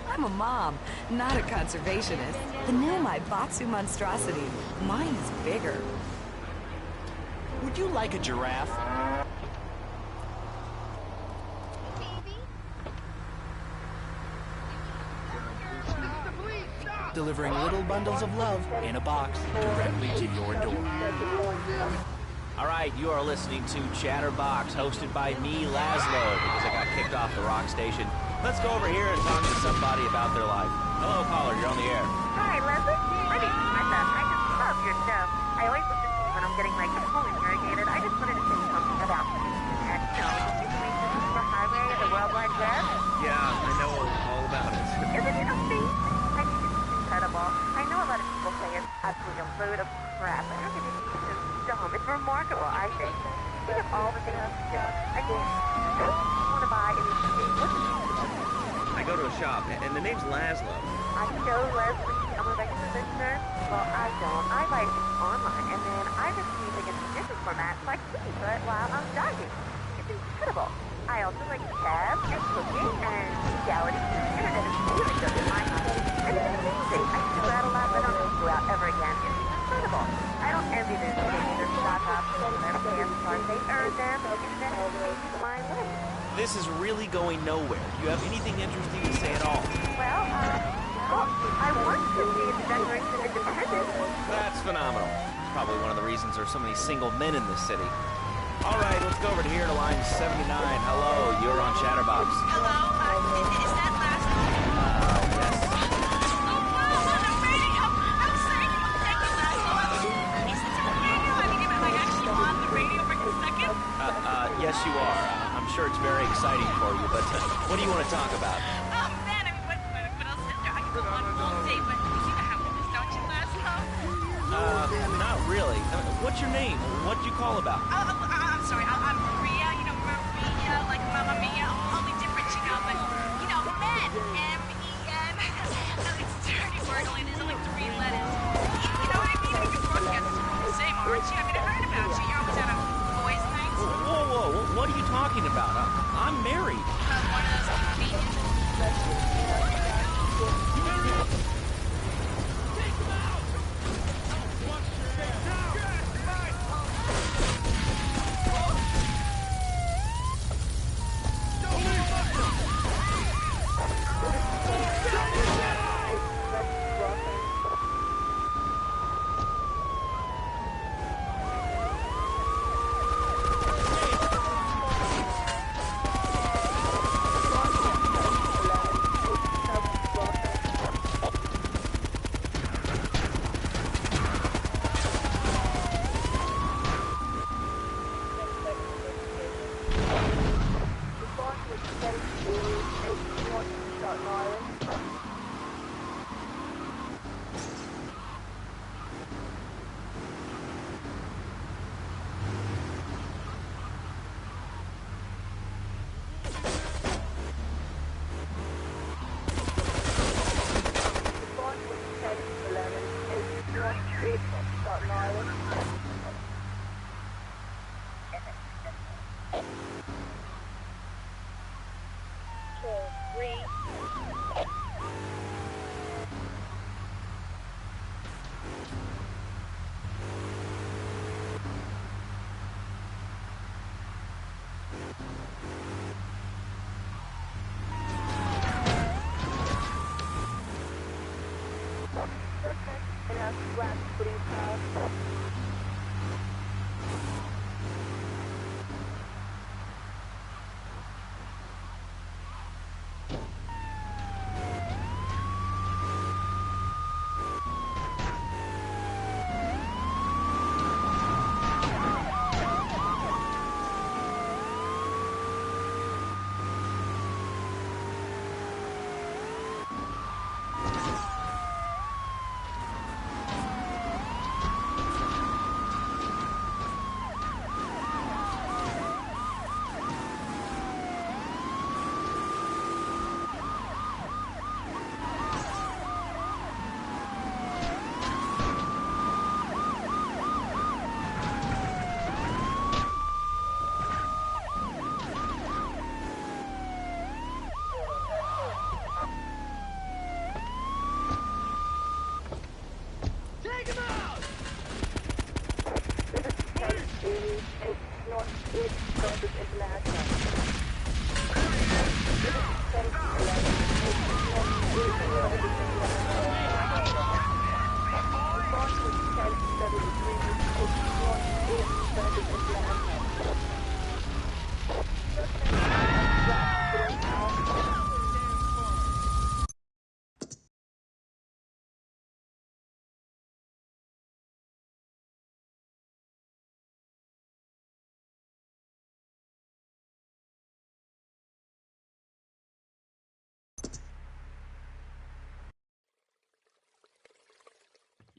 I'm a mom, not a conservationist. The new Maibatsu monstrosity. Mine is bigger. Would you like a giraffe? Delivering little bundles of love in a box directly to your door. All right, you are listening to Chatterbox, hosted by me, Laszlo, because I got kicked off the rock station. Let's go over here and talk to somebody about their life. Hello, caller, you're on the air. Hi, Leslie. My name's Martha. I just your show. I always listen to you when I'm getting my colon irrigated. I just wanted to say something about you. And, recently the Super Highway and the World Wide Web. Yeah, I know all about it. Isn't it amazing? I mean, it's incredible. I know a lot of people say it's absolutely a load of crap, but how can it be so dumb? It's remarkable, I think. Think of all the things you do. I mean, who want to buy anything? What's I go to a shop, and the name's Laszlo. I know, Leslie. I'm a registered listener. Well, I don't. I buy things online, and then I just music in different formats like cookie put while I'm diving. It's incredible. I also like cabs and cooking and legality. The internet is really good in my house. And it's amazing. I do that a lot, but I don't have to go out ever again. It's incredible. I don't envy the their stock options, their fans cars. They earn them, and then it's my life. This is really going nowhere. Do you have anything interesting to say at all? Well, I want to see the Declaration of Independence. That's phenomenal. Probably one of the reasons there's so many single men in this city. All right, let's go over to here to line 79. Hello, you're on Chatterbox. Hello, is that Laszlo? Yes. Oh, wow, on the radio! I'm sorry, thank you, Laszlo. Is this on the radio? I mean, am I actually on the radio for a second? Yes, you are. I'm sure it's very exciting for you, but what do you want to talk about? Oh, man, I mean, what else is there? I could go on all day, but you know how it is, don't you, Laszlo? Not really. What's your name? What'd you call about? I'm sorry, I'm Maria, you know, Maria, like Mamma Mia, only different, you know, but, you know, men, M-E-N. No, it's a dirty word, only there's only 3 letters. You know what I mean? We could broadcast the same, aren't you? I mean, I heard about you. You're always out on boys' nights. Whoa, what are you talking about? I'm married. One of those convenient...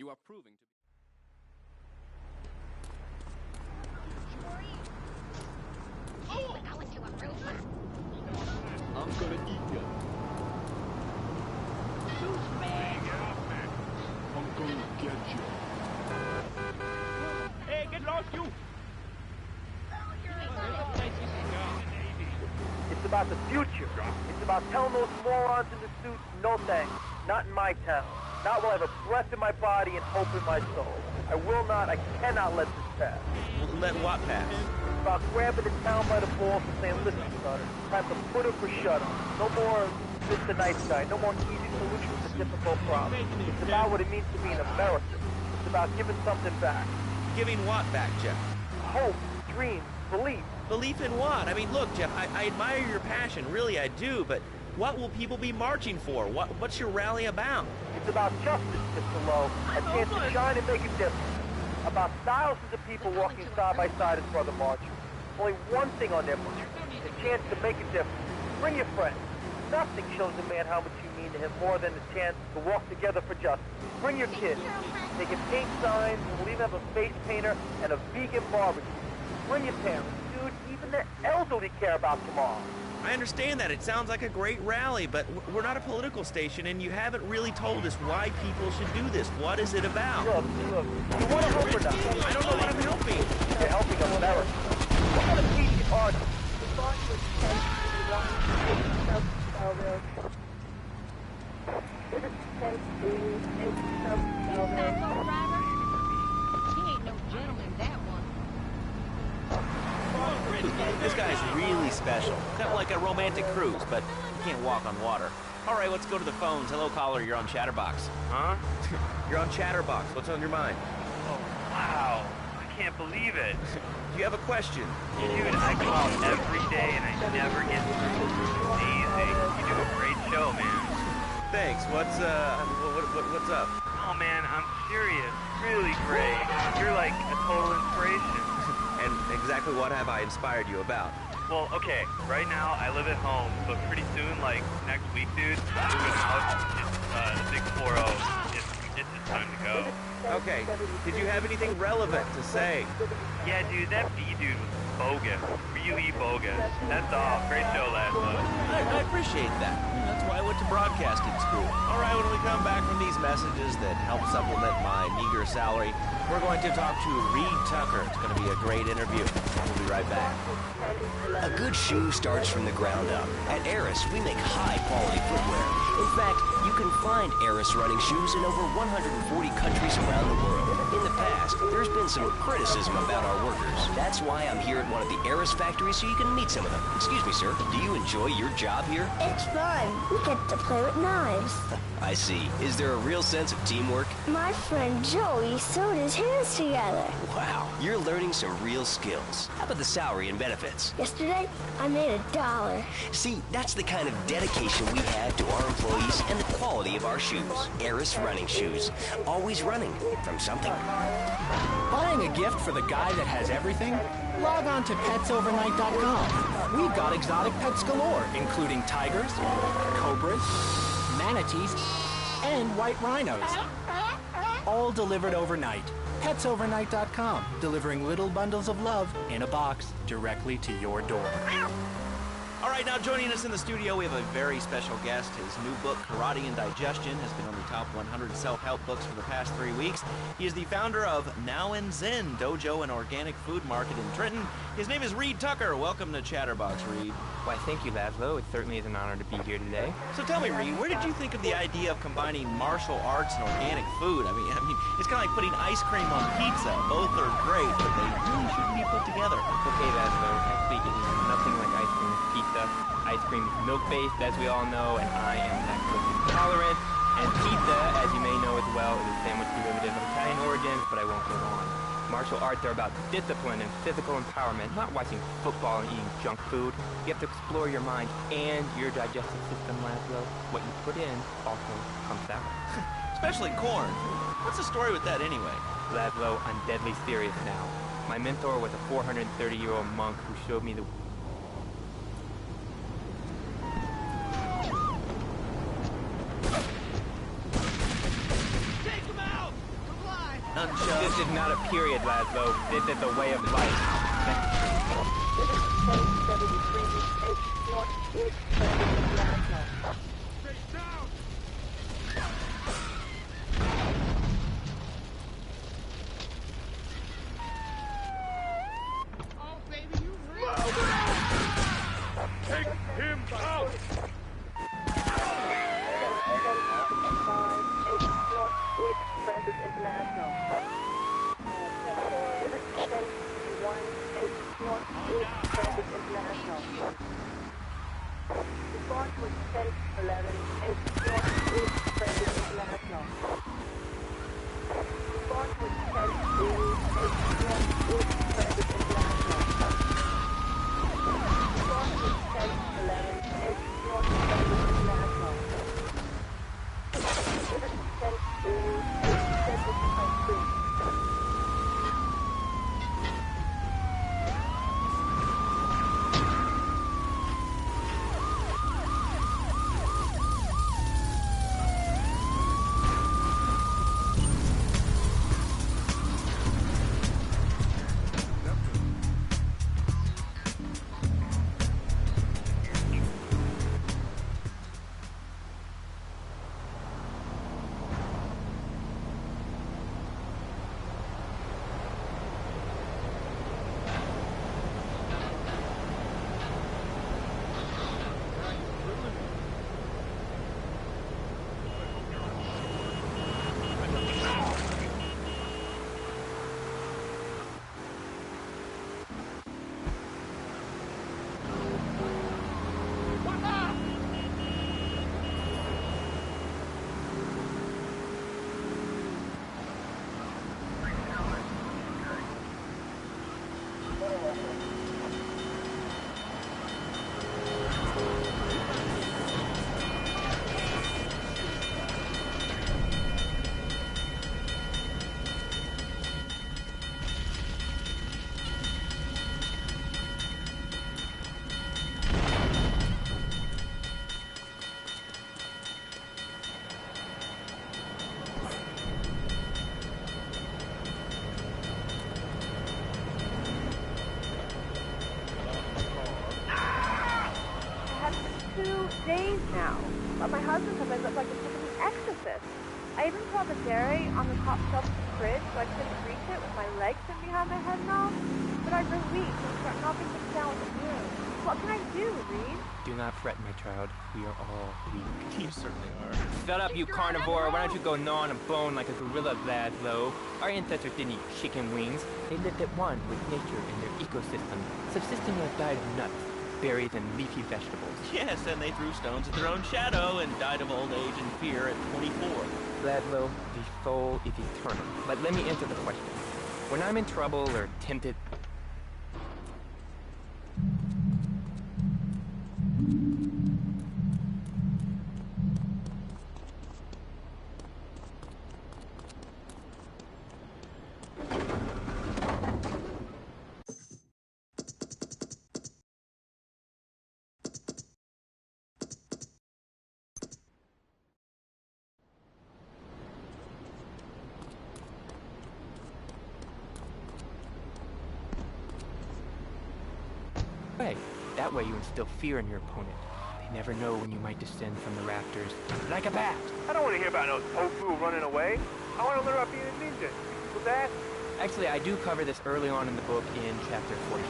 You are proving to be... I'm gonna eat you. I'm gonna get you. Hey, get lost, you! It's about the future. It's about telling those morons in the suits, no thanks. Not in my town. Not while I have a breath in my body and hope in my soul. I will not, I cannot let this pass. Let what pass? It's about grabbing the town by the balls and saying, listen, son, time to put up or shut up. No more Mr. Nice Guy. No more easy solutions to difficult problems. It's about what it means to be an American. It's about giving something back. Giving what back, Jeff? Hope, dreams, belief. Belief in what? I mean, look, Jeff, I admire your passion, really I do, but what will people be marching for? What's your rally about? It's about justice, Mr. Lowe. A chance to shine and make a difference. About thousands of people walking side by side as brother marchers. Only one thing on their mind. A chance to make a difference. Bring your friends. Nothing shows a man how much you mean to him more than the chance to walk together for justice. Bring your kids. They can paint signs, and we'll even have a face painter and a vegan barbecue. Bring your parents. Dude, even the elderly care about tomorrow. I understand that. It sounds like a great rally, but we're not a political station, and you haven't really told us why people should do this. What is it about? Look, you want to help or not? I don't know what I'm helping. You're helping America. What kind of teaching are you? He ain't no gentleman, that one. This guy's really special. Kind of like a romantic cruise, but you can't walk on water. All right, let's go to the phones. Hello, caller. You're on Chatterbox. Huh? You're on Chatterbox. What's on your mind? Oh, wow. I can't believe it. Do you have a question? Dude, I call every day and I never get through. It's amazing. You do a great show, man. Thanks. What's up? Oh, man, I'm serious. Really great. You're like a total inspiration. And exactly what have I inspired you about? Well, okay, right now I live at home, but pretty soon, like next week, dude, I'm moving out. It's the big 4-0. It's just time to go. Okay, did you have anything relevant to say? Yeah, dude, that B dude was bogus. Really bogus. That's all. Great show, Laszlo. I appreciate that. That's why I went to broadcasting school. All right, when we come back from these messages that help supplement my meager salary, we're going to talk to Reed Tucker. It's going to be a great interview. We'll be right back. A good shoe starts from the ground up. At Eris, we make high-quality footwear. In fact, you can find Eris running shoes in over 140 countries around the world. In the past, there's been some criticism about our workers. That's why I'm here at one of the Eris factories so you can meet some of them. Excuse me, sir. Do you enjoy your job here? It's fun. We get to play with knives. I see. Is there a real sense of teamwork? My friend Joey sewed his hands together. Wow, you're learning some real skills. How about the salary and benefits? Yesterday, I made $1. See, that's the kind of dedication we have to our employees and the quality of our shoes. Eris running shoes. Always running from something. Buying a gift for the guy that has everything? Log on to petsovernight.com. We've got exotic pets galore, including tigers, cobras, manatees, and white rhinos. All delivered overnight. petsovernight.com, delivering little bundles of love in a box directly to your door. All right, now joining us in the studio, we have a very special guest. His new book, Karate and Digestion, has been on the top 100 self-help books for the past 3 weeks. He is the founder of Now and Zen Dojo and Organic Food Market in Trenton. His name is Reed Tucker. Welcome to Chatterbox, Reed. Why, thank you, Laszlo. It certainly is an honor to be here today. So tell me, Reed, where did you think of the idea of combining martial arts and organic food? I mean, it's kind of like putting ice cream on pizza. Both are great, but they really shouldn't be put together. Okay, Laszlo. Actually, it is nothing like ice cream with pizza. Ice cream is milk-based, as we all know, and I am lactose intolerant. And pizza, as you may know as well, is a sandwich derivative of Italian origins, but I won't go on. Martial arts are about discipline and physical empowerment, not watching football and eating junk food. You have to explore your mind and your digestive system, Laszlo. What you put in also comes out. Especially corn. What's the story with that anyway? Laszlo, I'm deadly serious now. My mentor was a 430-year-old monk who showed me the... Take him out! nunchucks. This is not a period, Laszlo. This is a way of life. Oh, baby, you real. Take him out! Days now, but my husband says I look like a freaking exorcist. I even put the dairy on the top shelf of the fridge so I couldn't reach it with my legs sitting behind my head and all. But I grew weak and start knocking things down with the broom. What can I do, Reed? Do not fret, my child. We are all weak. You certainly are. Shut up, you carnivore. Why don't you go gnaw on a bone like a gorilla, Laszlo? Our ancestors didn't eat chicken wings. They lived at one with nature and their ecosystem, subsisting on a diet of nuts, berries, and leafy vegetables. Yes, and they threw stones at their own shadow and died of old age and fear at 24. Laszlo, the soul is eternal. But let me answer the question. When I'm in trouble or tempted... That way you instill fear in your opponent. They never know when you might descend from the rafters like a bat. I don't want to hear about no tofu running away. I want to learn about being a ninja. With that? Actually, I do cover this early on in the book in chapter 45.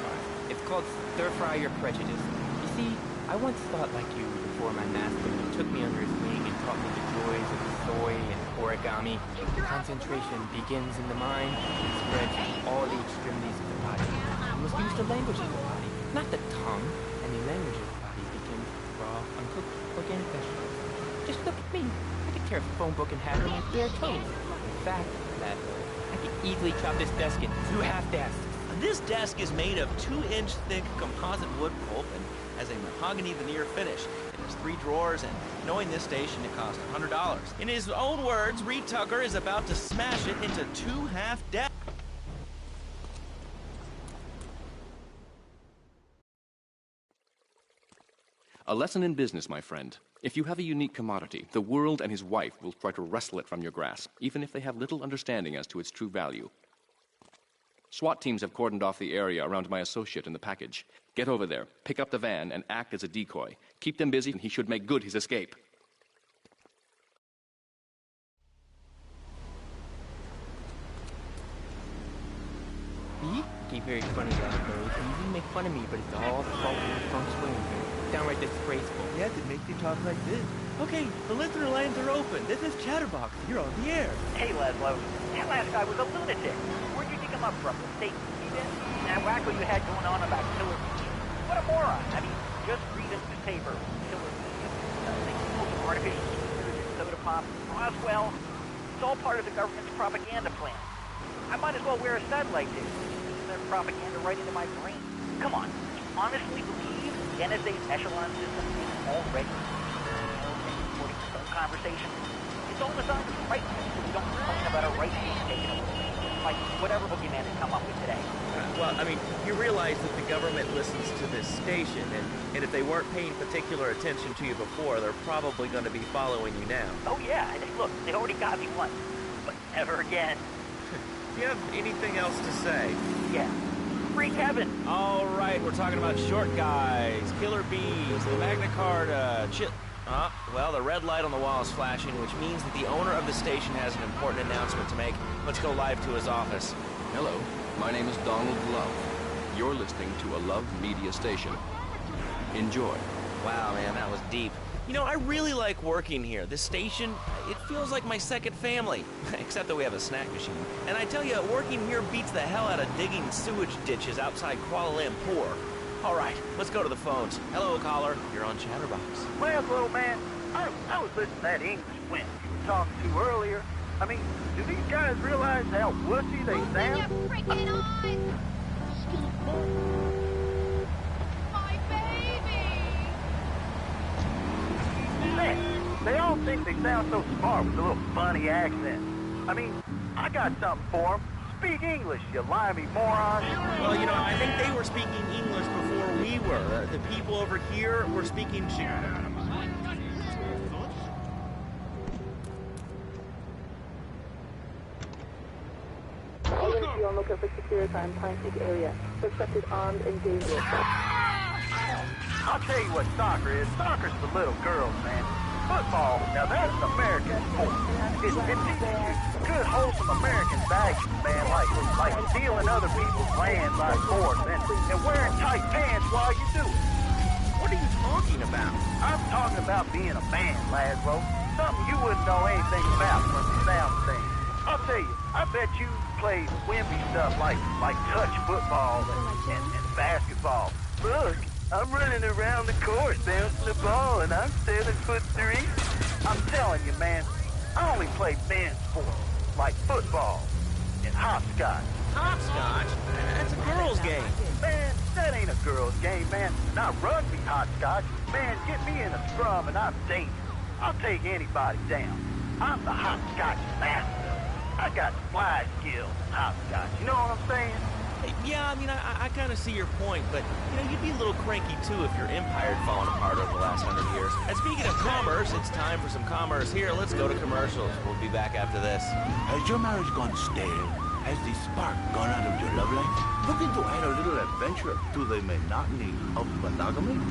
It's called Stir Fry Your Prejudice. You see, I once thought like you before my master took me under his wing and taught me the joys of soy and origami. Concentration begins in the mind and spreads to all the extremities of the body. You must use the language of the body, not the tongue. And the language of the body begins raw, uncooked, organic vegetables. Just look at me. I could tear a phone book in half with my bare toes. In fact, I could easily chop this desk in 2 half desks. This desk is made of 2-inch thick composite wood pulp and has a mahogany veneer finish. It has 3 drawers, and knowing this station, it cost $100. In his own words, Reed Tucker is about to smash it into 2 half desks. A lesson in business, my friend. If you have a unique commodity, the world and his wife will try to wrestle it from your grasp, even if they have little understanding as to its true value. SWAT teams have cordoned off the area around my associate in the package. Get over there, pick up the van, and act as a decoy. Keep them busy, and he should make good his escape. You keep very funny down there. You make fun of me, but it's all the fault of the Funk Swing. Downright disgraceful. Yeah, to make you talk like this. Okay, the listener lines are open. This is Chatterbox. You're on the air. Hey, Laszlo. That last guy was a lunatic. Where'd you dig him up from? The state TV then? That wacko you had going on about killer bees? What a moron. I mean, just read a newspaper. Killer bees. They full of artificial sweeteners and soda pop. Roswell. It's all part of the government's propaganda plan. I might as well wear a satellite dish. Their propaganda right into my brain. Come on. You honestly believe the NSA's echelon system is already recording its own conversation? It's all designed to frighten us so we don't complain about our rights being taken away. Like whatever boogeyman has come up with today. Well, I mean, you realize that the government listens to this station, and if they weren't paying particular attention to you before, they're probably going to be following you now. Oh, yeah. Look, they already got me once. But never again. Do you have anything else to say? Yeah. Free Kevin. All right, we're talking about short guys, killer bees, the Magna Carta, well, the red light on the wall is flashing, which means that the owner of the station has an important announcement to make. Let's go live to his office. Hello, my name is Donald Love. You're listening to a Love Media station. Enjoy. Wow, man, that was deep. You know, I really like working here. This station, it feels like my second family. Except that we have a snack machine. And I tell you, working here beats the hell out of digging sewage ditches outside Kuala Lumpur. All right, let's go to the phones. Hello, caller. You're on Chatterbox. Well, little man, I was listening to that English wimp you were talking to earlier. I mean, do these guys realize how wussy they sound? Open your freaking eyes! My baby! Man, they all think they sound so smart with a little funny accent. I mean, I got something for them. Speak English, you limey moron. Well, you know, I think they were speaking English before we were. The people over here were speaking... On lookout for secure time, Pine Peak area. Suspected armed and dangerous. I'll tell you what soccer is. Soccer's for little girls, man. Football, now that's an American sport. It teaches you good, wholesome American values, man, like stealing other people's land by force and wearing tight pants while you do it. What are you talking about? I'm talking about being a man, Laszlo. Something you wouldn't know anything about from the sound thing. I'll tell you, I bet you play wimpy stuff like touch football and basketball. Look, I'm running around the court bouncing the ball and I'm 7'3". I'm telling you, man, I only play men's sports like football and hopscotch. Hopscotch? That's a girl's game. Man, that ain't a girl's game, man. Not rugby hopscotch. Man, get me in a scrum and I'm dangerous. I'll take anybody down. I'm the hopscotch master. I got fly skills in hopscotch. You know what I'm saying? Yeah, I mean, I kind of see your point, but, you know, you'd be a little cranky, too, if your empire had fallen apart over the last 100 years. And speaking of commerce, it's time for some commerce here. Let's go to commercials. We'll be back after this. Has your marriage gone stale? Has the spark gone out of your love life? Looking to add a little adventure to the monotony of monogamy?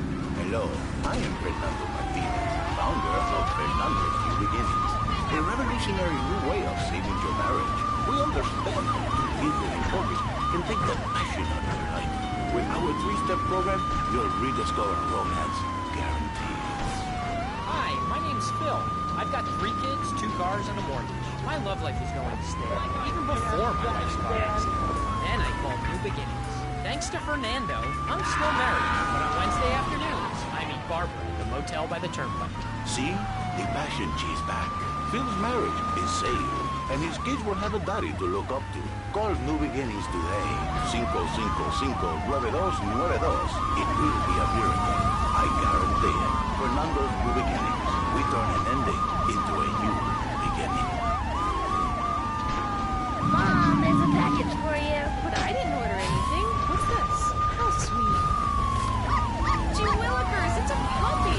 Hello, I am Fernando Martinez, founder of Fernando's New Beginnings, a revolutionary new way of saving your marriage. We understand that people and focus can take the passion out of your life. With our 3-step program, you'll rediscover romance guaranteed. Hi, my name's Phil. I've got 3 kids, 2 cars, and a mortgage. My love life is going stale, even before my wife's car accident. Then I called New Beginnings. Thanks to Fernando, I'm still married, but on Wednesday afternoons, I meet Barbara at the motel by the turnpike. See? The passion she's back. Phil's marriage is saved, and his kids will have a daddy to look up to. Call New Beginnings today. 555-9292. It will be a miracle. I guarantee it. Fernando's New Beginnings. We turn an ending into a new beginning. Mom, there's a package for you. But I didn't order anything. What's this? How sweet. Gee Willikers, it's a puppy.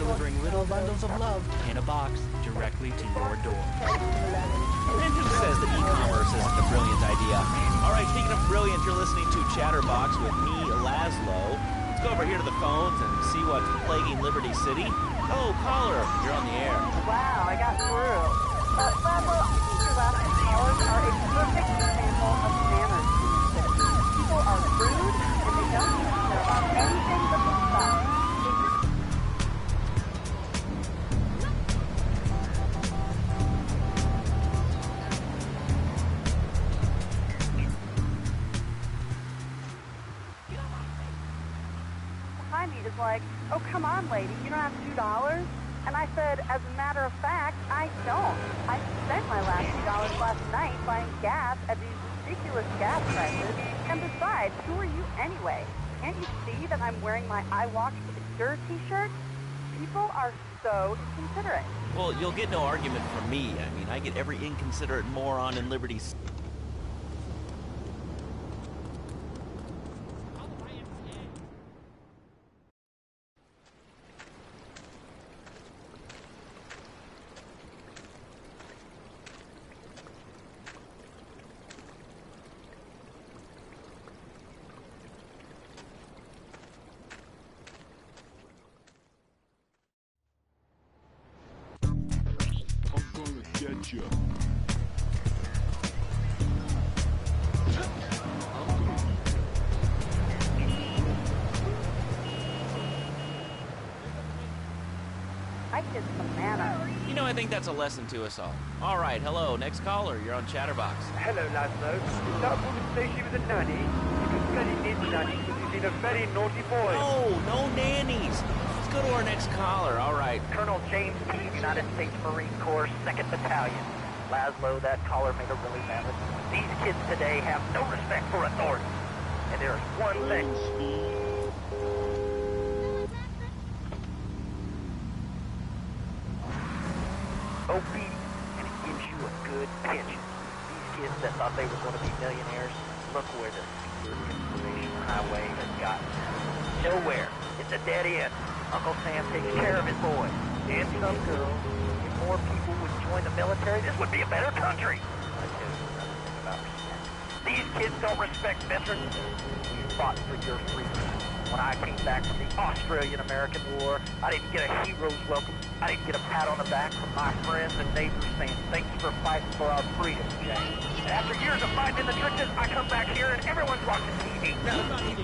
delivering little bundles of love in a box directly to your door. And who says that e-commerce isn't a brilliant idea? All right, speaking of brilliant, you're listening to Chatterbox with me, Laszlo. Let's go over here to the phones and see what's plaguing Liberty City. Oh, caller, you're on the air. Wow, I got through. Laszlo, I think your last two callers are a perfect example of manners in the city. People are rude, and they don't seem to care about anything but themselves. Is like, oh, come on, lady, you don't have $2? And I said, as a matter of fact, I don't. I spent my last $2 last night buying gas at these ridiculous gas prices. And besides, who are you anyway? Can't you see that I'm wearing my I Walked with a Cure t-shirt? People are so inconsiderate. Well, you'll get no argument from me. I mean, I get every inconsiderate moron in Liberty City. Get you. I did some manners. You know, I think that's a lesson to us all. All right, hello, next caller, you're on Chatterbox. Hello, Laszlo. Is that woman say she was a nanny? Because Freddy needs a nanny because he's been a very naughty boy. No nannies. Let's go to our next caller, all right. Colonel James P., United States Marine Corps, 2nd Battalion. Laszlo, that caller made a really valid point. These kids today have no respect for authority. And there's one thing. Obedience, and it gives you a good pension. These kids that thought they were going to be millionaires, look where the Security Information Highway has gotten. Nowhere. It's a dead end. Uncle Sam takes care of his boys. And some girls. If more people would join the military, this would be a better country. I tell you another thing about respect. These kids don't respect veterans. We fought for your freedom. When I came back from the Australian-American War, I didn't get a hero's welcome. I didn't get a pat on the back from my friends and neighbors saying, thanks for fighting for our freedom, James. And after years of fighting in the trenches, I come back here and everyone's watching TV. Now,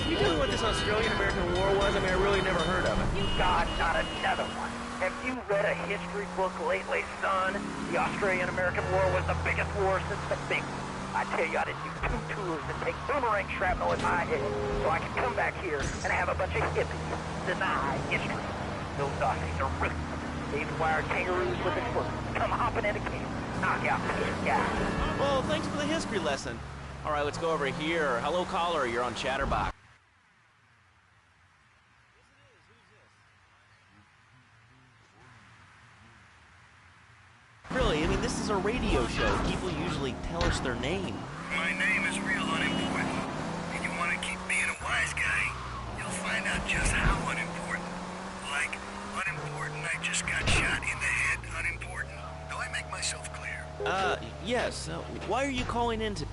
you know what this Australian-American War was? I mean, I really never heard of it. You got not another one. Have you read a history book lately, son? The Australian-American War was the biggest war since the Big One. I tell you, I didn't do 2 tours and take boomerang shrapnel in my head so I could come back here and have a bunch of hippies deny history. Those Aussies are ruthless. They even wired kangaroos with their foot. Come hopping into camp. Knock out this guy. Well, thanks for the history lesson. All right, let's go over here. Hello, caller. You're on Chatterbox. Really, I mean, this is a radio show. People usually tell us their name. My name is real unimportant. And you want to keep being a wise guy, you'll find out just how unimportant. Like, unimportant, I just got shot in the head, unimportant. Do I make myself clear? Yes. Why are you calling in to...